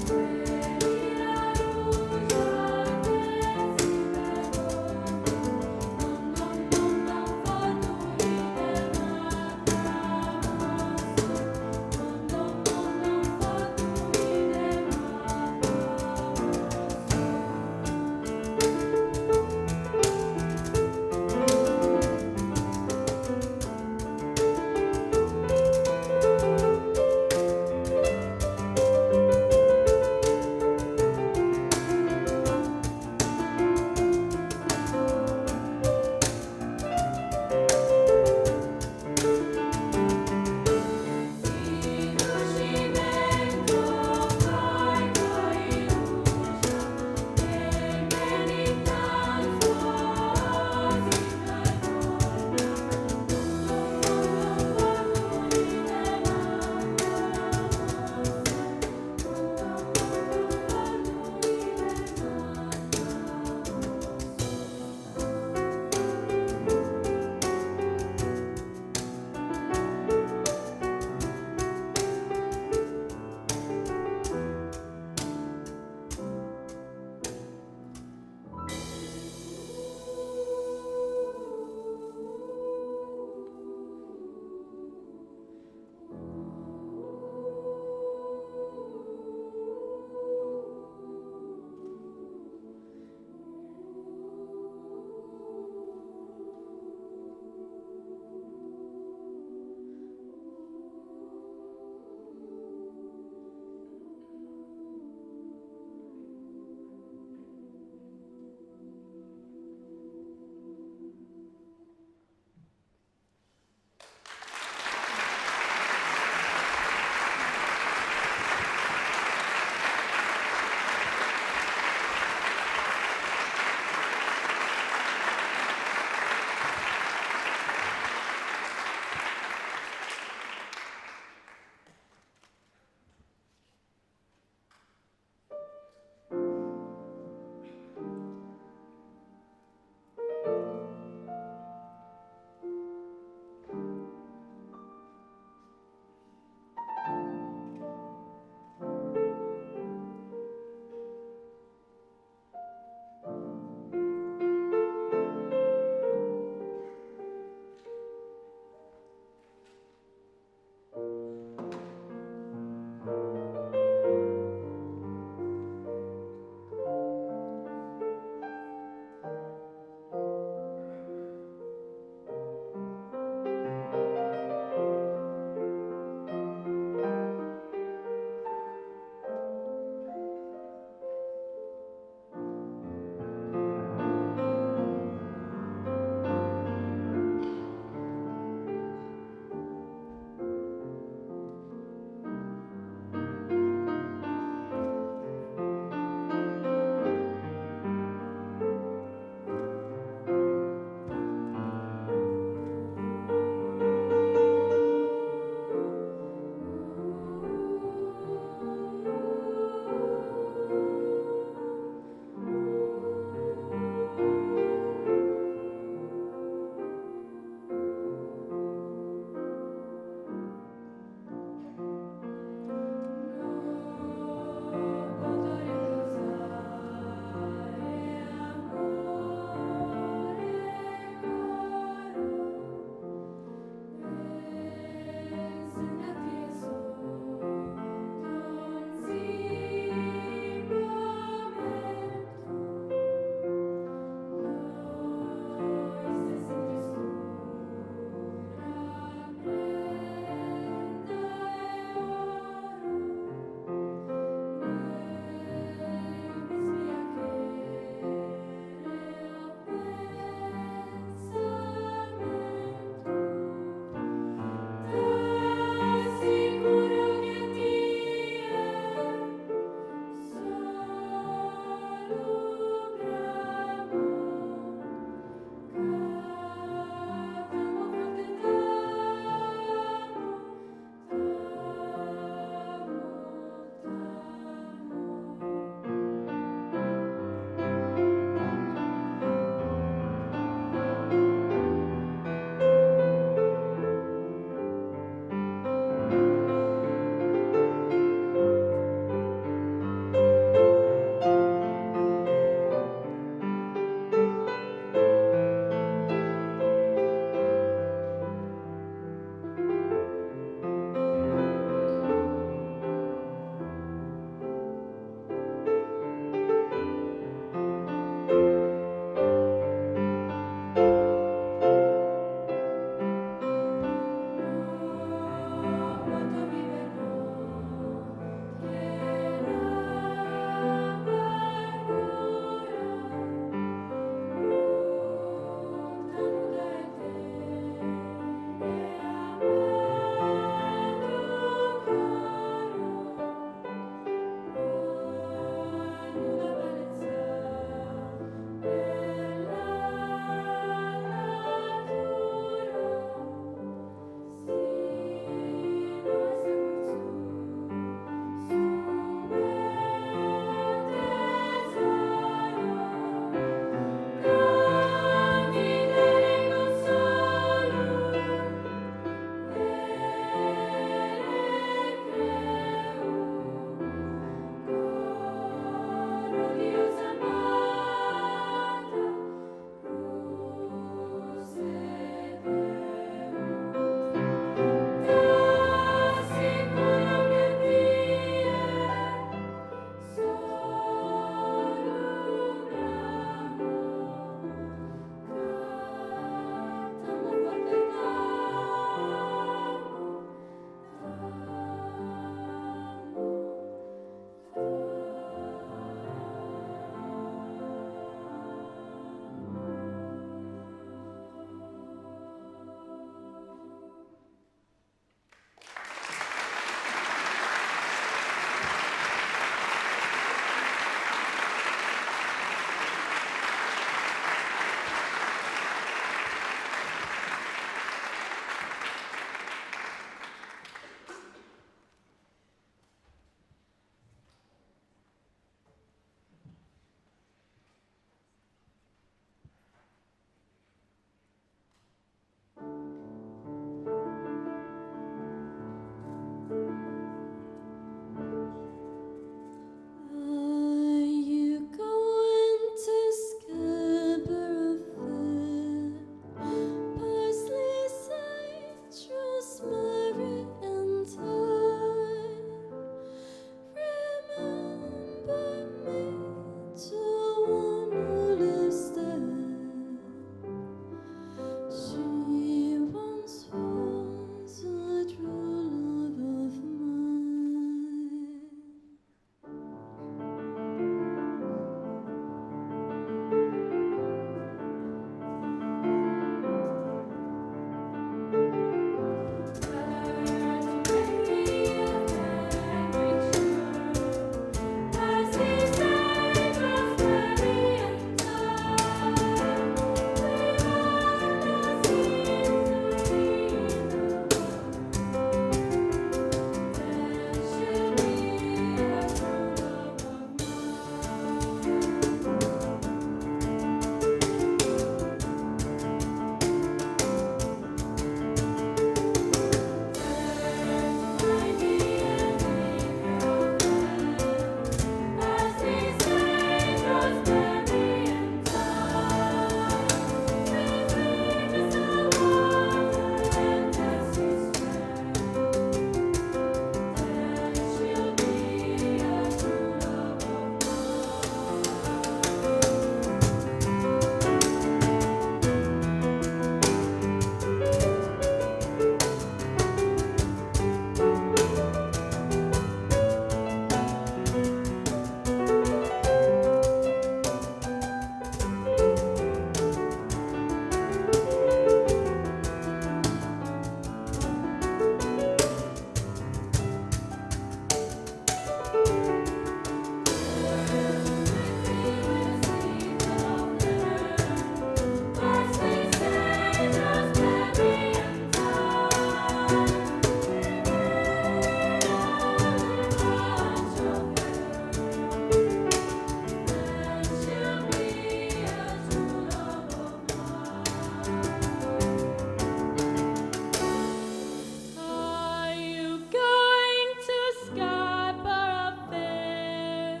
Are you going to Scarborough Fair?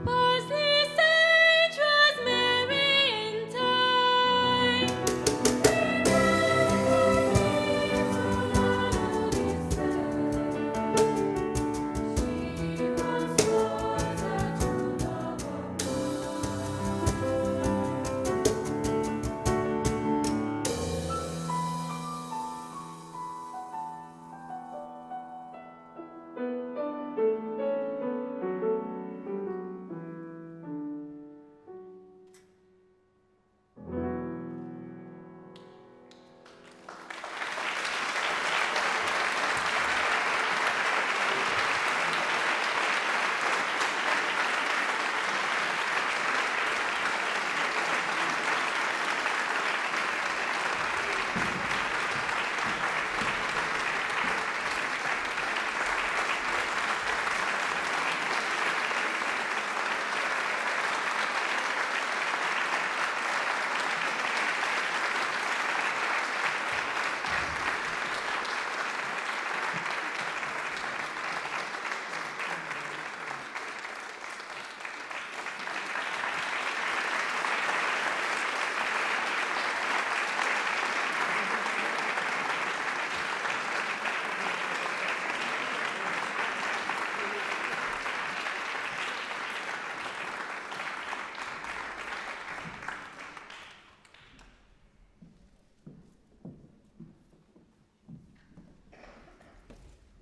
Parsley, sage, rosemary, and thyme.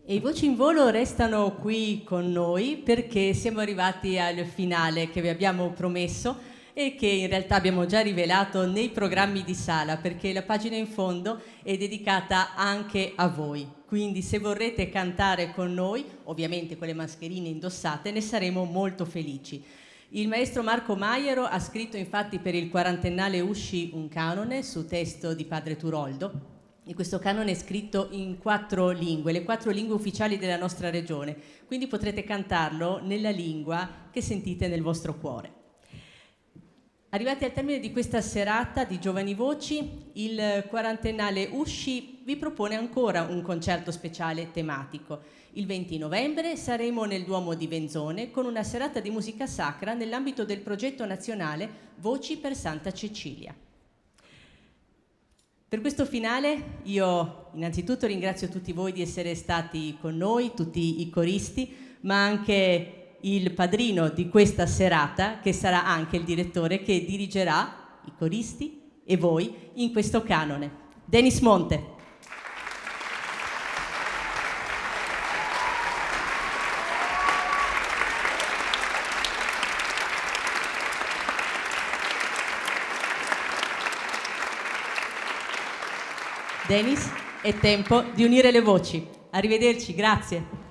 E i Voci in Volo restano qui con noi perché siamo arrivati al finale che vi abbiamo promesso e che in realtà abbiamo già rivelato nei programmi di sala, perché la pagina in fondo è dedicata anche a voi. Quindi se vorrete cantare con noi, ovviamente con le mascherine indossate, ne saremo molto felici. Il maestro Marco Maiero ha scritto infatti per il quarantennale Usci un canone su testo di padre Turoldo. E questo canone è scritto in 4 lingue, le 4 lingue ufficiali della nostra regione, quindi potrete cantarlo nella lingua che sentite nel vostro cuore. Arrivati al termine di questa serata di Giovani Voci, il quarantennale Usci vi propone ancora un concerto speciale tematico. Il 20 novembre saremo nel Duomo di Venzone con una serata di musica sacra nell'ambito del progetto nazionale Voci per Santa Cecilia. Per questo finale io innanzitutto ringrazio tutti voi di essere stati con noi, tutti i coristi, ma anche il padrino di questa serata, che sarà anche il direttore che dirigerà i coristi e voi in questo canone. Denis Monte. Denis, è tempo di unire le voci. Arrivederci, grazie.